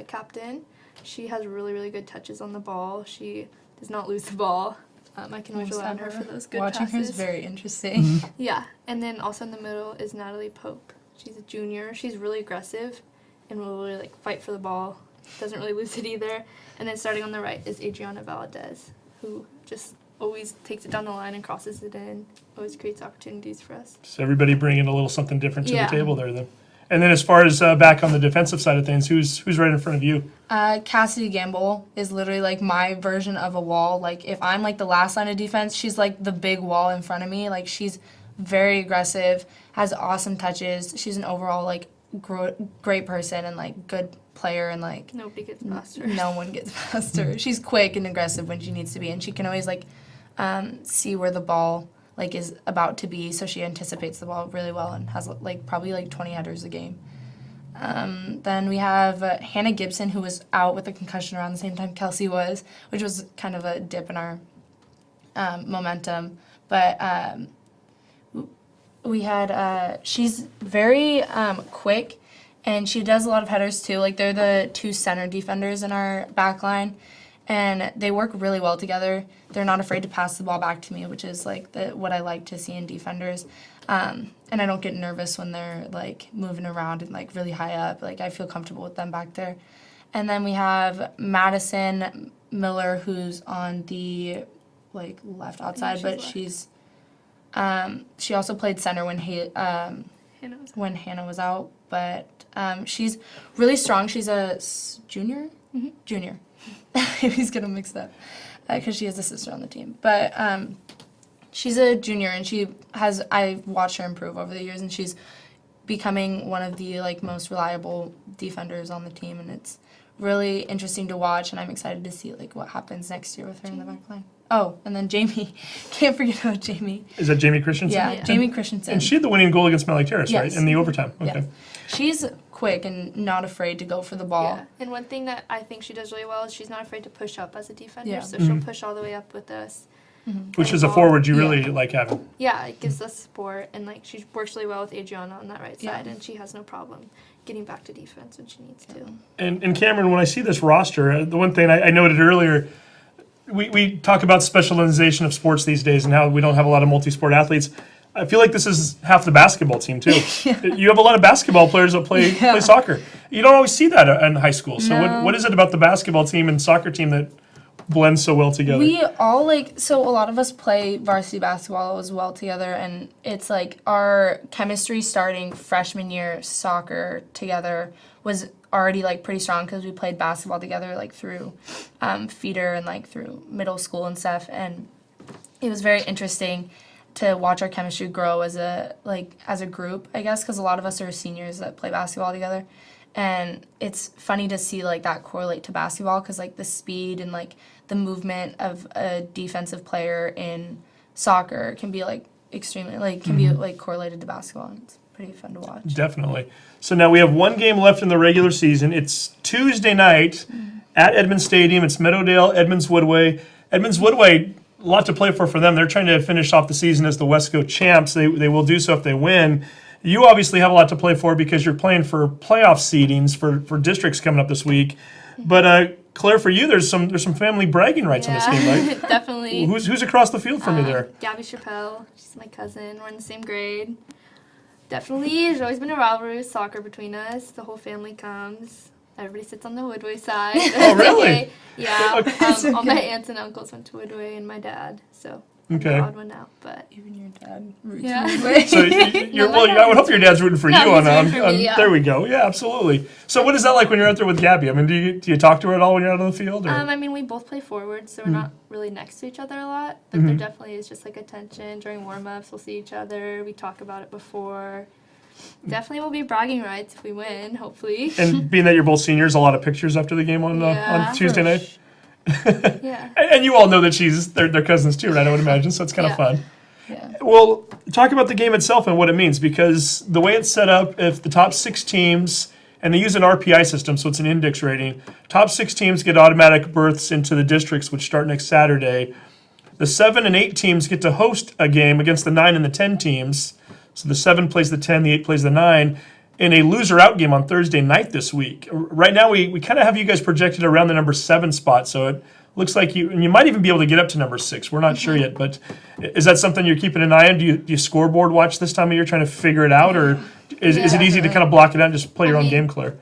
captain. She has really, really good touches on the ball. She does not lose the ball. I can always rely on her for those good Watching passes. her is very interesting. Yeah, and then also in the middle is Natalie Pope. She's a junior. She's really aggressive and will really like fight for the ball. Doesn't really lose it either. And then starting on the right is Adriana Valadez, who just always takes it down the line and crosses it in. Always creates opportunities for us. So everybody bringing a little something different to Yeah. the table there then. And then as far as back on the defensive side of things, who's right in front of you? Cassidy Gamble is literally like my version of a wall. Like if I'm like the last line of defense, she's like the big wall in front of me. Like she's very aggressive, has awesome touches. She's an overall like great person and like good player and like Nobody gets past her. no one gets past her. She's quick and aggressive when she needs to be, and she can always like see where the ball like is about to be, so she anticipates the ball really well and has like probably like 20 headers a game. Then we have Hannah Gibson, who was out with a concussion around the same time Kelsey was, which was kind of a dip in our momentum. But we had she's very quick, and she does a lot of headers too. Like they're the two center defenders in our back line, and they work really well together. They're not afraid to pass the ball back to me, which is like what I like to see in defenders. And I don't get nervous when they're like moving around and like really high up. Like I feel comfortable with them back there. And then we have Madison Miller, who's on the like left outside, but she's she also played center when Hannah was out. But she's really strong. She's a junior. Junior. He's getting mixed up because she has a sister on the team. But she's a junior, and I've watched her improve over the years, and she's becoming one of the like most reliable defenders on the team, and it's really interesting to watch, and I'm excited to see like what happens next year with her in the back line. Oh, and then Jamie. Can't forget about Jamie. Is that Jamie Christensen? Yeah, Jamie Christensen. And she had the winning goal against Mountlake Terrace, Yes. right? In the overtime. Okay. Yes. She's quick and not afraid to go for the ball. Yeah, and one thing that I think she does really well is she's not afraid to push up as a defender, Yeah. so she'll push all the way up with us. Which is a forward you really like having. Yeah, it gives us support, and like she works really well with Adriana on that right Yeah. side, and she has no problem getting back to defense when she needs to. And Camryn, when I see this roster, the one thing I noted earlier, we talk about specialization of sports these days and how we don't have a lot of multi-sport athletes. I feel like this is half the basketball team too. You have a lot of basketball players that play soccer. You don't always see that in high school. So No. what is it about the basketball team and soccer team that blends so well together? We all so a lot of us play varsity basketball as well together, and it's like our chemistry starting freshman year soccer together was already like pretty strong because we played basketball together like through feeder and like through middle school and stuff, and it was very interesting to watch our chemistry grow as a group, I guess, because a lot of us are seniors that play basketball together. And it's funny to see like that correlate to basketball because like the speed and like the movement of a defensive player in soccer can be like extremely like be like correlated to basketball. And it's pretty fun to watch. Definitely. So now we have one game left in the regular season. It's Tuesday night at Edmonds Stadium. It's Meadowdale, Edmonds-Woodway. Edmonds-Woodway, a lot to play for them. They're trying to finish off the season as the Westco champs. They will do so if they win. You obviously have a lot to play for because you're playing for playoff seedings for districts coming up this week. But Claire, for you, there's some family bragging rights on this game, right? Definitely. Who's across the field from you there? Gabby Chappelle, she's my cousin. We're in the same grade. Definitely, there's always been a rivalry with soccer between us. The whole family comes. Everybody sits on the Woodway side. Oh, really? Yeah. Okay. All my aunts and uncles went to Woodway, and my dad. So I'm Okay. the odd one out, but Even your dad roots Yeah. for Woodway. So you're well. I would hope your dad's rooting for Yeah, you he's on. rooting for me, yeah. There we go. Yeah, absolutely. So what is that like when you're out there with Gabby? I mean, do you talk to her at all when you're out on the field? Or? I mean, we both play forward, so we're not really next to each other a lot. But there definitely is just like a tension during warm-ups. We'll see each other. We talk about it before. Definitely will be bragging rights if we win, hopefully. And being that you're both seniors, a lot of pictures after the game on Yeah. on Tuesday night. Yeah. And you all know that they're cousins too, right? I would imagine. So it's kind of Yeah. fun. Yeah. Well, talk about the game itself and what it means, because the way it's set up, if the top 6 teams, and they use an RPI system, so it's an index rating, top 6 teams get automatic berths into the districts, which start next Saturday. The 7 and 8 teams get to host a game against the 9 and the 10 teams. So the 7 plays the 10, the 8 plays the 9, in a loser-out game on Thursday night this week. Right now, we kind of have you guys projected around the number 7 spot, so it looks like you might even be able to get up to number 6. We're not sure yet, but is that something you're keeping an eye on? Do you scoreboard watch this time of year trying to figure it out, or is it easy to kind of block it out and just play your own game, Claire?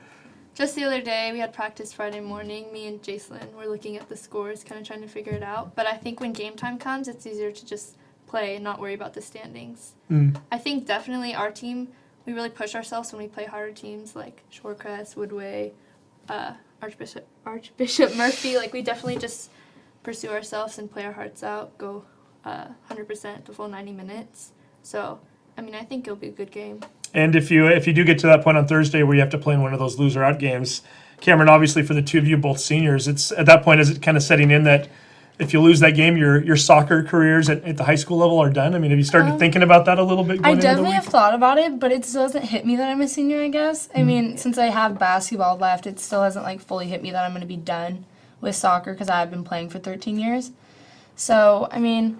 Just the other day, we had practice Friday morning. Me and Jacelyn were looking at the scores, kind of trying to figure it out. But I think when game time comes, it's easier to just play and not worry about the standings. I think definitely our team we really push ourselves when we play harder teams like Shorecrest, Woodway, Archbishop Murphy. Like, we definitely just pursue ourselves and play our hearts out, go 100% the full 90 minutes. So, I mean, I think it'll be a good game. And if you do get to that point on Thursday where you have to play in one of those loser out games, Camryn, obviously for the two of you, both seniors, it's at that point, is it kind of setting in that if you lose that game, your soccer careers at the high school level are done? I mean, have you started thinking about that a little bit? I definitely have thought about it, but it still hasn't hit me that I'm a senior, I guess. I mean, since I have basketball left, it still hasn't like fully hit me that I'm going to be done with soccer because I've been playing for 13 years. So, I mean,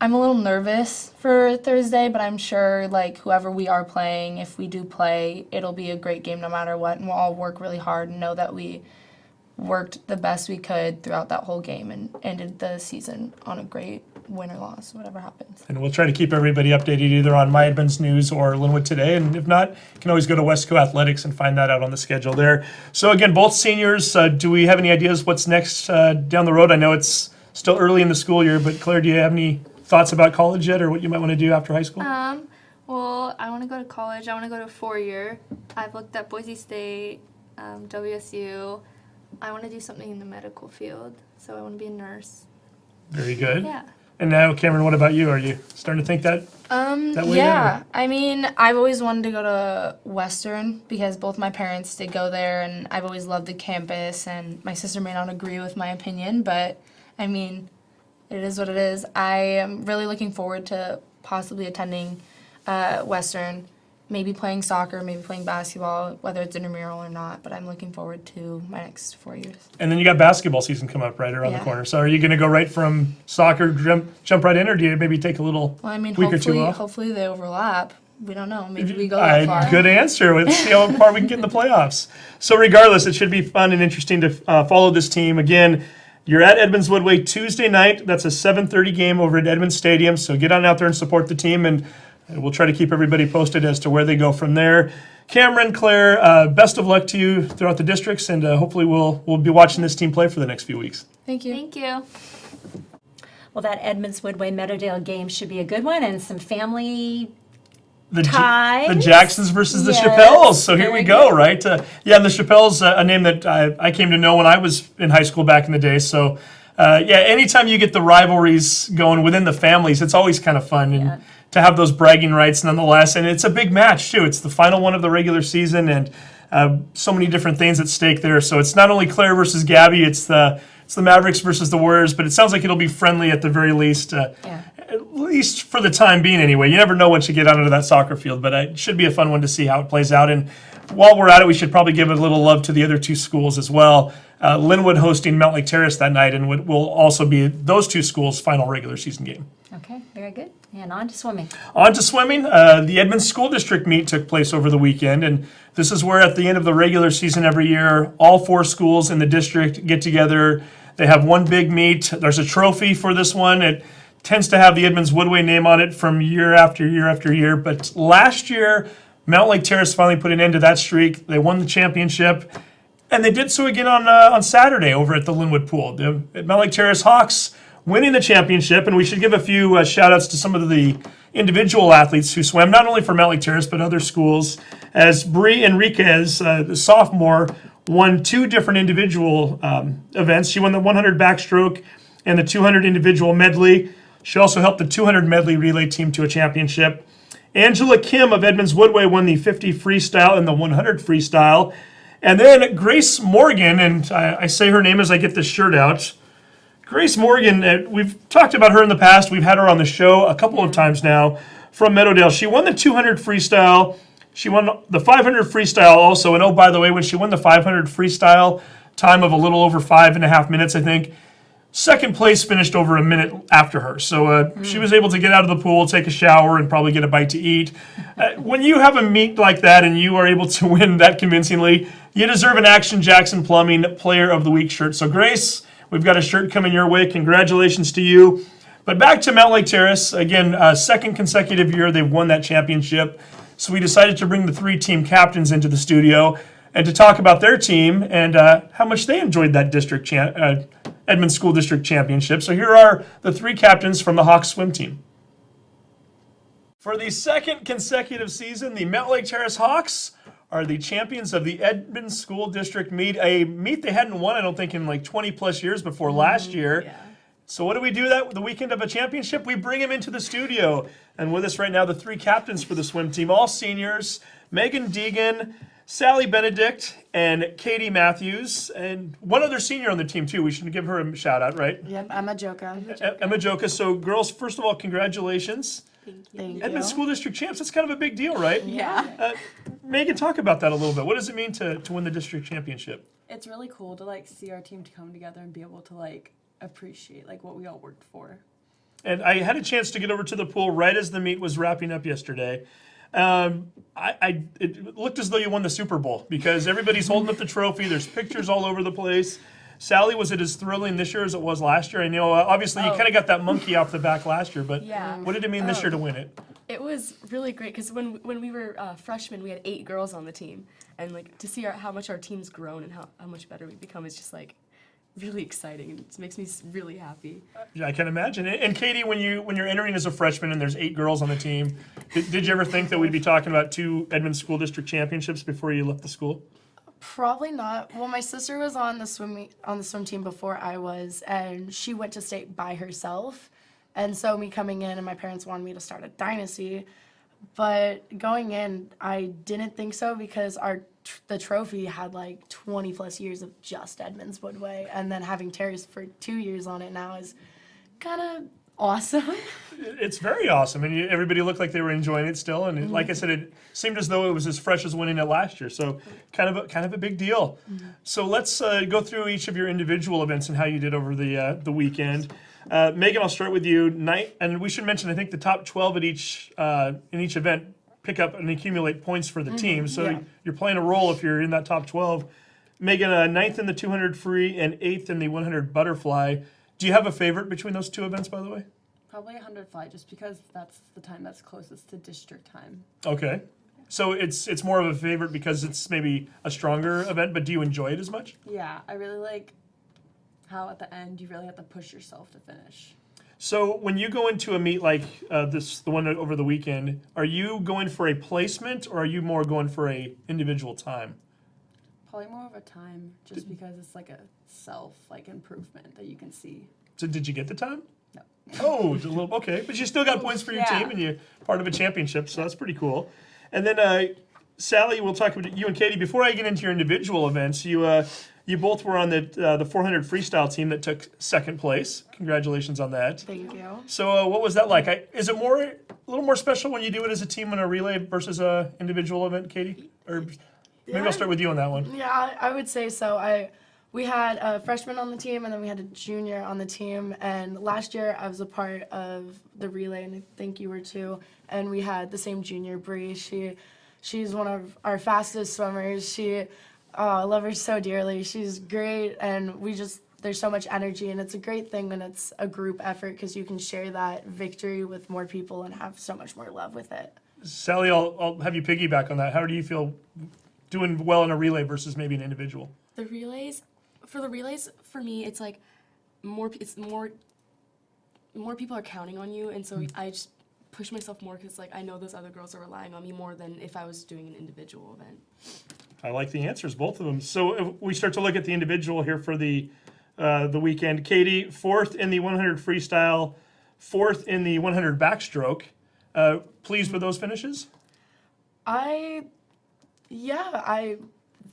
I'm a little nervous for Thursday, but I'm sure like whoever we are playing, if we do play, it'll be a great game no matter what, and we'll all work really hard and know that we worked the best we could throughout that whole game and ended the season on a great win or loss, whatever happens. And we'll try to keep everybody updated either on My Edmonds News or Linwood Today. And if not, you can always go to Westco Athletics and find that out on the schedule there. So again, both seniors, do we have any ideas what's next down the road? I know it's still early in the school year, but Claire, do you have any thoughts about college yet or what you might want to do after high school? Well, I want to go to college. I want to go to a 4-year. I've looked at Boise State, WSU. I want to do something in the medical field, so I want to be a nurse. Very good. Yeah. And now, Camryn, what about you? Are you starting to think that way? Yeah. I mean, I've always wanted to go to Western because both my parents did go there, and I've always loved the campus, and my sister may not agree with my opinion, but, I mean, it is what it is. I am really looking forward to possibly attending Western, maybe playing soccer, maybe playing basketball, whether it's intramural or not, but I'm looking forward to my next 4 years. And then you got basketball season coming up right around the Yeah. corner. So are you going to go right from soccer, jump right in, or do you maybe take a little Well, I mean, week or two off? hopefully they overlap. We don't know. Maybe we go that far. Good answer. Let's see how far we can get in the playoffs. So regardless, it should be fun and interesting to follow this team. Again, you're at Edmonds-Woodway Tuesday night. That's a 7:30 game over at Edmonds Stadium. So get on out there and support the team, and we'll try to keep everybody posted as to where they go from there. Camryn, Claire, best of luck to you throughout the districts, and hopefully we'll be watching this team play for the next few weeks. Thank you. Thank you. Well, that Edmonds-Woodway Meadowdale game should be a good one, and some family The ties. Jacksons versus the Yes, Chappelles. So here we very go, good. right? Yeah, and the Chappelles, a name that I came to know when I was in high school back in the day. So, yeah, anytime you get the rivalries going within the families, it's always kind of fun. And Yeah. to have those bragging rights nonetheless. And it's a big match, too. It's the final one of the regular season, and so many different things at stake there. So it's not only Claire versus Gabby, it's the Mavericks versus the Warriors, but it sounds like it'll be friendly at the very least. Yeah. At least for the time being, anyway. You never know once you get out into that soccer field, but it should be a fun one to see how it plays out. And while we're at it, we should probably give a little love to the other two schools as well. Linwood hosting Mountlake Terrace that night, and will also be those two schools' final regular season game. Okay, very good. And on to swimming. On to swimming. The Edmonds School District meet took place over the weekend, and this is where at the end of the regular season every year, all 4 schools in the district get together. They have one big meet. There's a trophy for this one. It tends to have the Edmonds-Woodway name on it from year after year after year. But last year, Mountlake Terrace finally put an end to that streak. They won the championship, and they did so again on Saturday over at the Linwood Pool. The Mountlake Terrace Hawks winning the championship, and we should give a few shout-outs to some of the individual athletes who swam, not only for Mountlake Terrace, but other schools, as Brie Enriquez, the sophomore, won 2 different individual events. She won the 100 backstroke and the 200 individual medley. She also helped the 200 medley relay team to a championship. Angela Kim of Edmonds-Woodway won the 50 freestyle and the 100 freestyle. And then Grace Morgan, and I say her name as I get this shirt out. Grace Morgan, we've talked about her in the past. We've had her on the show a couple of times now from Meadowdale. She won the 200 freestyle. She won the 500 freestyle also. And oh, by the way, when she won the 500 freestyle, time of a little over 5.5 minutes, I think, second place finished over a minute after her. So she was able to get out of the pool, take a shower, and probably get a bite to eat. When you have a meet like that and you are able to win that convincingly, you deserve an Action Jackson Plumbing Player of the Week shirt. So Grace, we've got a shirt coming your way. Congratulations to you. But back to Mountlake Terrace. Again, second consecutive year they've won that championship. So we decided to bring the 3 team captains into the studio and to talk about their team and how much they enjoyed that district Edmonds School District championship. So here are the 3 captains from the Hawks swim team. For the second consecutive season, the Mountlake Terrace Hawks are the champions of the Edmonds School District meet, a meet they hadn't won, I don't think, in like 20 plus years before last year. Yeah. So what do we do that the weekend of a championship? We bring him into the studio. And with us right now, the three captains for the swim team, all seniors, Megan Deegan, Sally Benedict, and Katie Matthews, and one other senior on the team too. We should give her a shout out, right? Yep, I'm a joker. Emma Joka. So girls, first of all, congratulations. Thank Edmonds you. School District champs, that's kind of a big deal, right? Yeah. Megan, talk about that a little bit. What does it mean to win the district championship? It's really cool to like see our team to come together and be able to like appreciate like what we all worked for. And I had a chance to get over to the pool right as the meet was wrapping up yesterday. It looked as though you won the Super Bowl because everybody's holding up the trophy. There's pictures all over the place. Sally, was it as thrilling this year as it was last year? I know, obviously, you kind of got that monkey off the back last year, but Yeah. what did it mean this year to win it? It was really great because when we were freshmen, we had 8 girls on the team, and like to see how much our team's grown and how much better we've become is just like really exciting, and it makes me really happy. Yeah, I can imagine. And Katie, when you're entering as a freshman and there's 8 girls on the team, did you ever think that we'd be talking about 2 Edmonds School District championships before you left the school? Probably not. Well, my sister was on the swim team before I was, and she went to state by herself. And so me coming in, and my parents wanted me to start a dynasty, but going in, I didn't think so because the trophy had like 20 plus years of just Edmonds-Woodway, and then having Terrace for 2 years on it now is kind of awesome. It's very awesome, and everybody looked like they were enjoying it still. And like I said, it seemed as though it was as fresh as winning it last year. So kind of a big deal. So let's go through each of your individual events and how you did over the weekend. Megan, I'll start with you. And we should mention, I think the top 12 at in each event pick up and accumulate points for the team. So yeah. you're playing a role if you're in that top 12. Megan, 9th in the 200 free and 8th in the 100 butterfly. Do you have a favorite between those 2 events, by the way? Probably 100 fly, just because that's the time that's closest to district time. Okay. So it's more of a favorite because it's maybe a stronger event, but do you enjoy it as much? Yeah, I really like how at the end you really have to push yourself to finish. So when you go into a meet like the one over the weekend, are you going for a placement or are you more going for a individual time? Probably more of a time, just because it's like a self like improvement that you can see. So did you get the time? No. Oh, a little, okay. But you still got points for your Yeah. team and you're part of a championship, so that's pretty cool. And then Sally, we'll talk about you and Katie. Before I get into your individual events, you both were on the 400 freestyle team that took 2nd place. Congratulations on that. Thank you. So what was that like? Is it a little more special when you do it as a team in a relay versus a individual event, Katie? Or maybe I'll start with you on that one. Yeah, I would say so. We had a freshman on the team, and then we had a junior on the team. And last year, I was a part of the relay, and I think you were too. And we had the same junior, Bree. She's one of our fastest swimmers. I love her so dearly. She's great, and there's so much energy, and it's a great thing when it's a group effort because you can share that victory with more people and have so much more love with it. Sally, I'll have you piggyback on that. How do you feel doing well in a relay versus maybe an individual? The relays, for me, it's like more people are counting on you, and so I just push myself more because like I know those other girls are relying on me more than if I was doing an individual event. I like the answers, both of them. So if we start to look at the individual here for the weekend. Katie, 4th in the 100 freestyle, 4th in the 100 backstroke. Pleased with those finishes?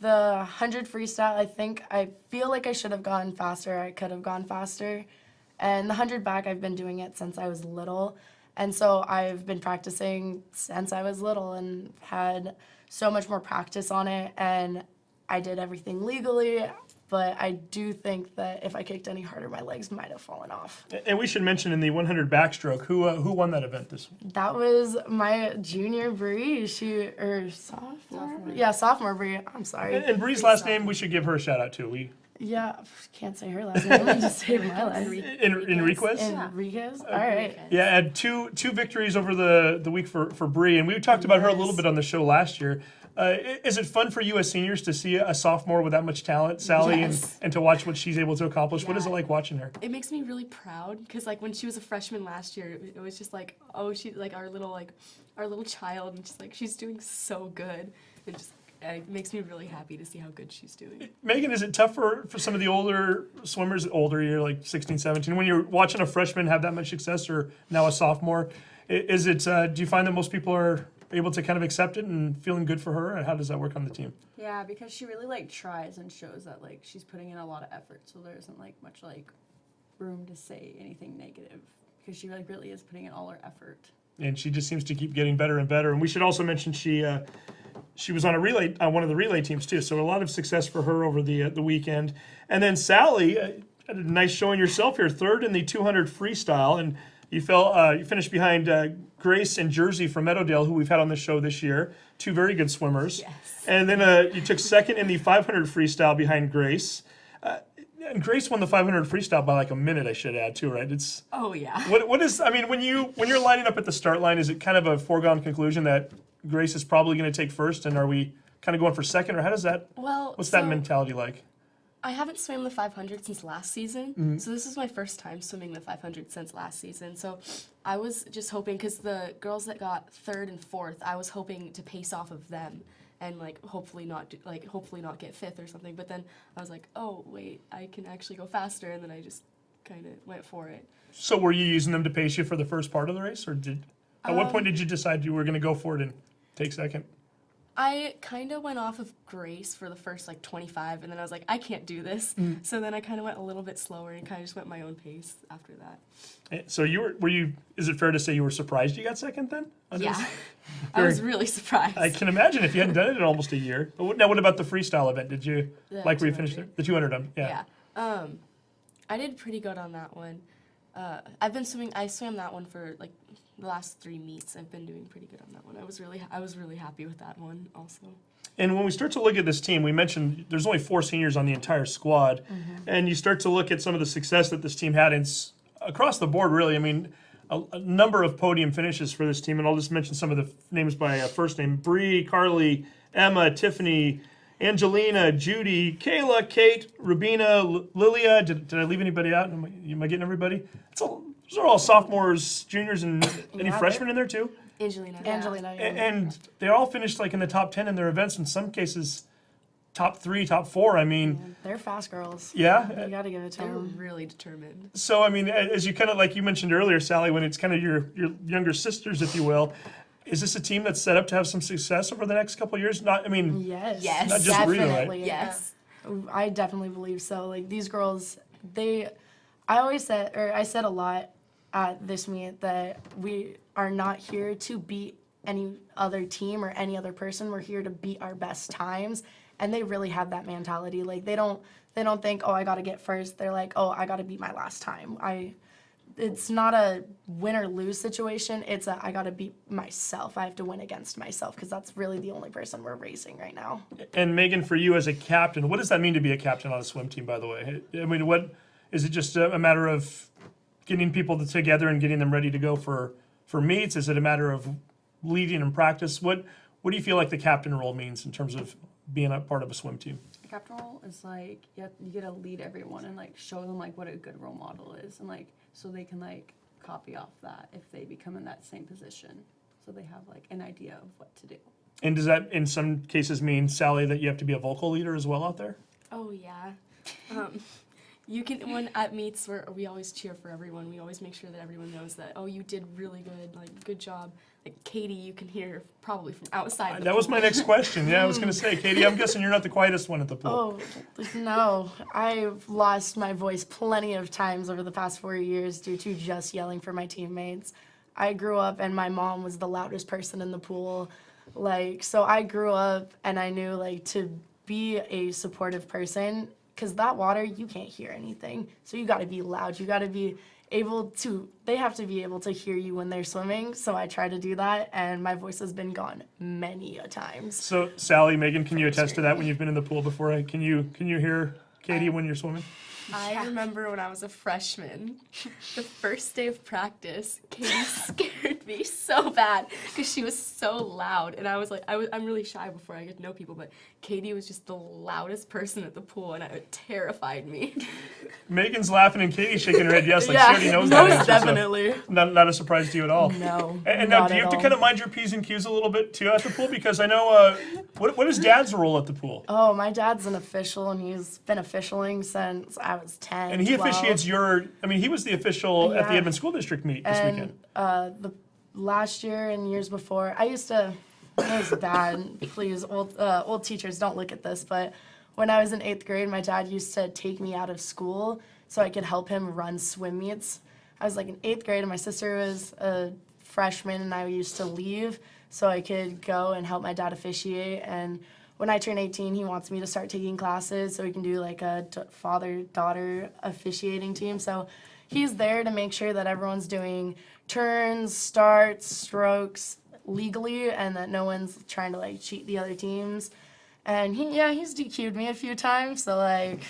The 100 freestyle, I feel like I should have gone faster. I could have gone faster. And the 100 back, I've been doing it since I was little. And so I've been practicing since I was little and had so much more practice on it. And I did everything legally. But I do think that if I kicked any harder, my legs might have fallen off. And we should mention in the 100 backstroke, who won that event this week? That was my junior Bree. Sophomore? Yeah, sophomore Bree. I'm sorry. And Bree's last name, we should give her a shout out to. Yeah, can't say her last name. I just saved my life. Enriquez? Enriquez? All right. Yeah, had two victories over the week for Bree, and we talked about her a little bit on the show last year. Is it fun for you as seniors to see a sophomore with that much talent, Sally, Yes. and to watch what she's able to accomplish? What is it Yeah. like watching her? It makes me really proud because like when she was a freshman last year, it was just like, oh, she's like our little child, and she's doing so good. It makes me really happy to see how good she's doing. Megan, is it tough for some of the older swimmers, you're like 16, 17, when you're watching a freshman have that much success, or now a sophomore? Is it, do you find that most people are able to kind of accept it and feeling good for her? And how does that work on the team? Yeah, because she really like tries and shows that like she's putting in a lot of effort, so there isn't like much like room to say anything negative because she like really is putting in all her effort. And she just seems to keep getting better and better. And we should also mention she was on one of the relay teams too, so a lot of success for her over the weekend. And then Sally, had a nice showing yourself here, third in the 200 freestyle, and you finished behind Grace and Jersey from Meadowdale, who we've had on the show this year, two very good swimmers. Yes. And then you took second in the 500 freestyle behind Grace. And Grace won the 500 freestyle by like a minute, I should add too, right? It's Oh yeah. what is, I mean, when you're lining up at the start line, is it kind of a foregone conclusion that Grace is probably going to take first, and are we kind of going for second, or how does that? Well, What's that so mentality like? I haven't swam the 500 since last season, Mm-hmm. so this is my first time swimming the 500 since last season. So I was just hoping, because the girls that got third and fourth, I was hoping to pace off of them and hopefully not get fifth or something. But then I was like, oh wait, I can actually go faster, and then I just kind of went for it. So were you using them to pace you for the first part of the race, or at what point did you decide you were going to go for it and take second? I kind of went off of Grace for the first 25, and then I was like, I can't do this. So then I kind of went a little bit slower and kind of just went my own pace after that. So is it fair to say you were surprised you got second then? Yeah, I was really surprised. I can imagine if you hadn't done it in almost a year. But now what about the freestyle event? Did you The where you finished 200. there? The 200, yeah. Yeah. I did pretty good on that one. I swam that one for the last 3 meets. I've been doing pretty good on that one. I was really happy with that one also. And when we start to look at this team, we mentioned there's only 4 seniors on the entire squad, and you start to look at some of the success that this team had across the board, really. I mean, a number of podium finishes for this team, and I'll just mention some of the names by first name: Bree, Carly, Emma, Tiffany, Angelina, Judy, Kayla, Kate, Rubina, Lilia. Did I leave anybody out? Am I getting everybody? Those are all sophomores, juniors, and any freshmen in there too. Angelina. Angelina. Yeah. And they all finished in the top 10 in their events. In some cases, top 3, top 4. I mean, They're fast girls. yeah. You gotta give it to They're them. really determined. So I mean, as you kind of like you mentioned earlier, Sally, when it's kind of your younger sisters, if you will, is this a team that's set up to have some success over the next couple of years? Yes. Yes. Not just Rita, right? Definitely. Yes. I definitely believe so. These girls, I said a lot at this meet that we are not here to beat any other team or any other person. We're here to beat our best times, and they really have that mentality. They don't think, oh, I got to get first. They're like, oh, I got to beat my last time. It's not a win or lose situation. It's I got to beat myself. I have to win against myself, because that's really the only person we're racing right now. And Megan, for you as a captain, what does that mean to be a captain on a swim team? By the way, I mean, what is it? Just a matter of getting people together and getting them ready to go for meets? Is it a matter of leading in practice? What do you feel like the captain role means in terms of being a part of a swim team? The captain role is you get to lead everyone and show them what a good role model is, and so they can copy off that if they become in that same position, so they have an idea of what to do. And does that in some cases mean, Sally, that you have to be a vocal leader as well out there? Oh yeah. You can, when at meets where we always cheer for everyone, we always make sure that everyone knows that, oh, you did really good, good job. Katie, you can hear probably from outside the That was pool. my next question. Yeah, I was going to say, Katie, I'm guessing you're not the quietest one at the pool. Oh, no. I've lost my voice plenty of times over the past 4 years due to just yelling for my teammates. I grew up and my mom was the loudest person in the pool. So I grew up and I knew to be a supportive person, because that water, you can't hear anything. So you got to be loud. You got to be they have to be able to hear you when they're swimming. So I try to do that, and my voice has been gone many a times. So, Sally, Megan, can you attest to that when you've been in the pool before? Can you hear Katie when you're swimming? I remember when I was a freshman, the first day of practice, Katie scared me so bad because she was so loud. And I was like, I'm really shy before I get to know people, but Katie was just the loudest person at the pool, and it terrified me. Megan's laughing and Katie's shaking her head yes, like Yeah, she already knows that most answer, so definitely. not a surprise to you at all. No. And now, not do you at have to all. kind of mind your P's and Q's a little bit too at the pool? Because I know, what is Dad's role at the pool? Oh, my dad's an official, and he's been officialing since I was 10. And he 12. officiates he was the official at the Yeah. Edmonds School District meet this weekend. And the last year and years before, it was bad. Please, old teachers, don't look at this, but when I was in 8th grade, my dad used to take me out of school so I could help him run swim meets. I was like in 8th grade, and my sister was a freshman, and I used to leave so I could go and help my dad officiate. And when I turn 18, he wants me to start taking classes so we can do like a father-daughter officiating team. So he's there to make sure that everyone's doing turns, starts, strokes legally, and that no one's trying to like cheat the other teams. And he's DQ'd me a few times, so like.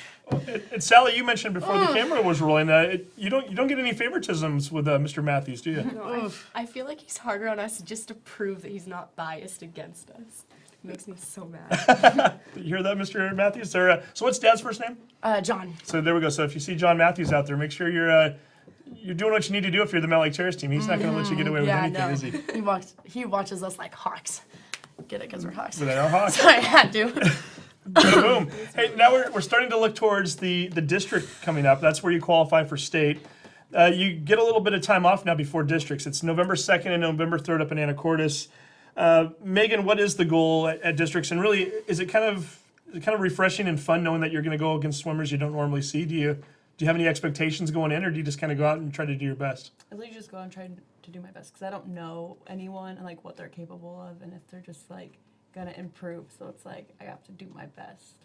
And Sally, you mentioned before the camera was rolling that you don't get any favoritisms with Mr. Matthews, do you? No, I feel like he's harder on us just to prove that he's not biased against us. It makes me so mad. You hear that, Mr. Matthews? So what's Dad's first name? John. So there we go. So if you see John Matthews out there, make sure you're doing what you need to do if you're the Mountlake Terrace team. He's not going to let you get away with anything, no. is he? He watches us like hawks. Get it, because we're hawks. But they are Hawks. So I had to. Boom. Hey, now we're starting to look towards the district coming up. That's where you qualify for state. You get a little bit of time off now before districts. It's November 2nd and November 3rd up in Anacortes. Megan, what is the goal at districts? And really, is it kind of refreshing and fun knowing that you're going to go against swimmers you don't normally see? Do you have any expectations going in, or do you just kind of go out and try to do your best? I usually just go out and try to do my best because I don't know anyone and like what they're capable of, and if they're just like gonna improve. So it's like I have to do my best.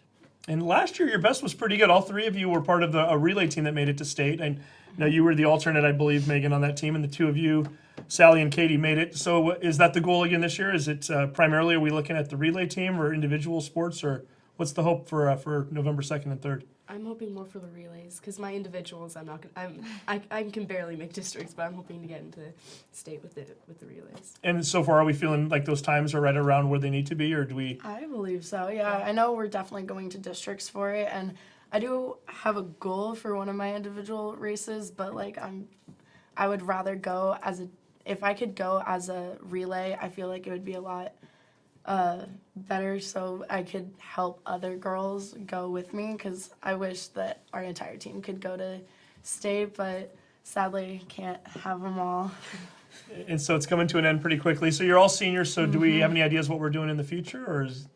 And last year, your best was pretty good. All three of you were part of a relay team that made it to state. And now you were the alternate, I believe, Megan, on that team, and the two of you, Sally and Katie, made it. So is that the goal again this year? Is it primarily, are we looking at the relay team or individual sports, or what's the hope for November 2nd and 3rd? I'm hoping more for the relays because my individuals, I can barely make districts, but I'm hoping to get into state with the relays. And so far, are we feeling like those times are right around where they need to be, or do we? I believe so, yeah. I know we're definitely going to districts for it, and I do have a goal for one of my individual races, but like I would rather go if I could go as a relay, I feel like it would be a lot better, so I could help other girls go with me, because I wish that our entire team could go to state, but sadly can't have them all. And so it's coming to an end pretty quickly. So you're all seniors, so do we have any ideas what we're doing in the future, or is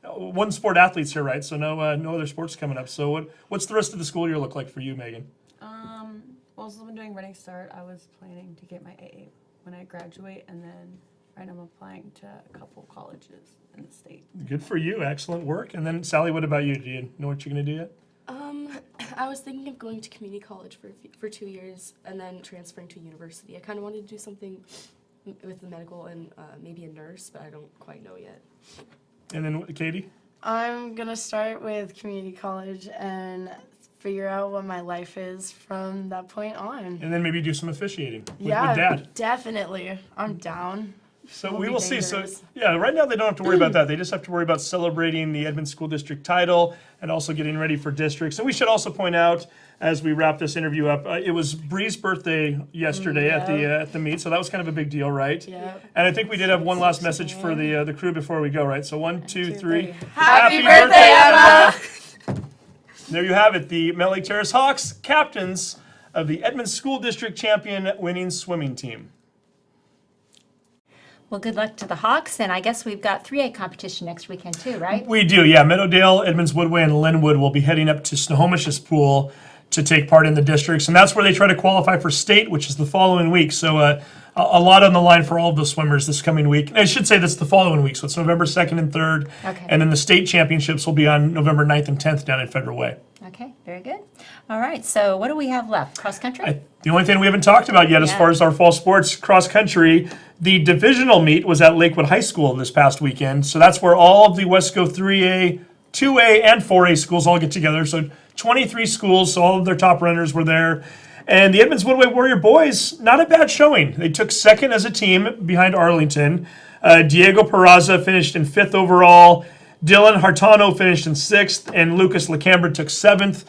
one sport athletes here, right? So no other sports coming up. So what's the rest of the school year look like for you, Megan? Well, since I've been doing Running Start, I was planning to get my AA when I graduate, and then right now I'm applying to a couple colleges in the state. Good for you. Excellent work. And then Sally, what about you? Do you know what you're going to do yet? I was thinking of going to community college for 2 years and then transferring to university. I kind of wanted to do something with the medical and maybe a nurse, but I don't quite know yet. And then Katie? I'm gonna start with community college and figure out what my life is from that point on. And then maybe do some officiating with Dad. Definitely. I'm down. So It'll we be will see. So dangerous. yeah, right now they don't have to worry about that. They just have to worry about celebrating the Edmonds School District title and also getting ready for districts. And we should also point out, as we wrap this interview up, it was Bree's birthday yesterday at the meet, so that was kind of a big deal, right? Yep. And I think we did have one last message for the crew before we go, right? So 1, 2, 3. Happy birthday, Emma! There you have it, the Mountlake Terrace Hawks, captains of the Edmonds School District champion winning swimming team. Well, good luck to the Hawks, and I guess we've got 3A competition next weekend too, right? We do, yeah. Meadowdale, Edmonds-Woodway, and Linwood will be heading up to Snohomish's pool to take part in the districts, and that's where they try to qualify for state, which is the following week. So a lot on the line for all of the swimmers this coming week. I should say that's the following week, so it's November 2nd and 3rd, Okay. and then the state championships will be on November 9th and 10th down in Federal Way. Okay, very good. All right, so what do we have left? Cross country? The only thing we haven't talked about yet as Yeah. far as our fall sports cross country, the divisional meet was at Lakewood High School this past weekend. So that's where all of the Wesco 3A, 2A, and 4A schools all get together. So 23 schools, so all of their top runners were there. And the Edmonds-Woodway Warrior boys, not a bad showing. They took second as a team behind Arlington. Diego Peraza finished in 5th overall. Dylan Hartano finished in 6th, and Lucas LeCambra took 7th.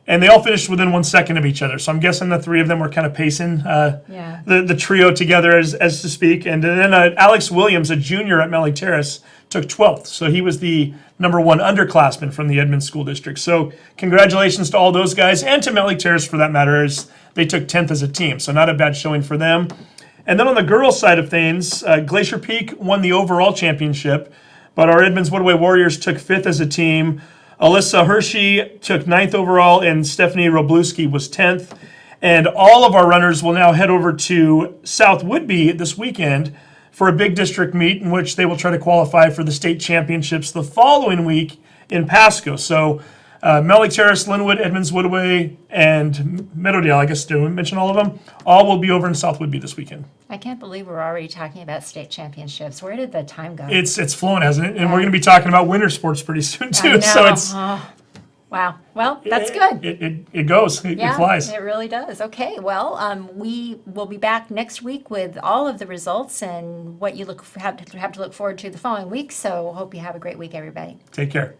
And they all finished within 1 second of each other. So I'm guessing the three of them were kind of pacing the trio together, as to speak. And then Alex Williams, a junior at Mountlake Terrace, took 12th. So he was the number 1 underclassman from the Edmonds School District. So congratulations to all those guys, and to Mountlake Terrace for that matter, as they took 10th as a team. So not a bad showing for them. And then on the girls' side of things, Glacier Peak won the overall championship, but our Edmonds-Woodway Warriors took 5th as a team. Alyssa Hershey took 9th overall, and Stephanie Robluski was 10th. And all of our runners will now head over to South Woodby this weekend for a big district meet in which they will try to qualify for the state championships the following week in Pasco. So Mountlake Terrace, Linwood, Edmonds-Woodway, and Meadowdale, I guess, did we mention all of them? All will be over in South Woodby this weekend. I can't believe we're already talking about state championships. Where did the time go? It's flown, hasn't it? And we're going to be talking about winter sports pretty soon, too. I know. So it's... Wow. Well, that's good. It goes. It flies. It really does. Okay. Well, we will be back next week with all of the results and what you have to look forward to the following week. So hope you have a great week, everybody. Take care.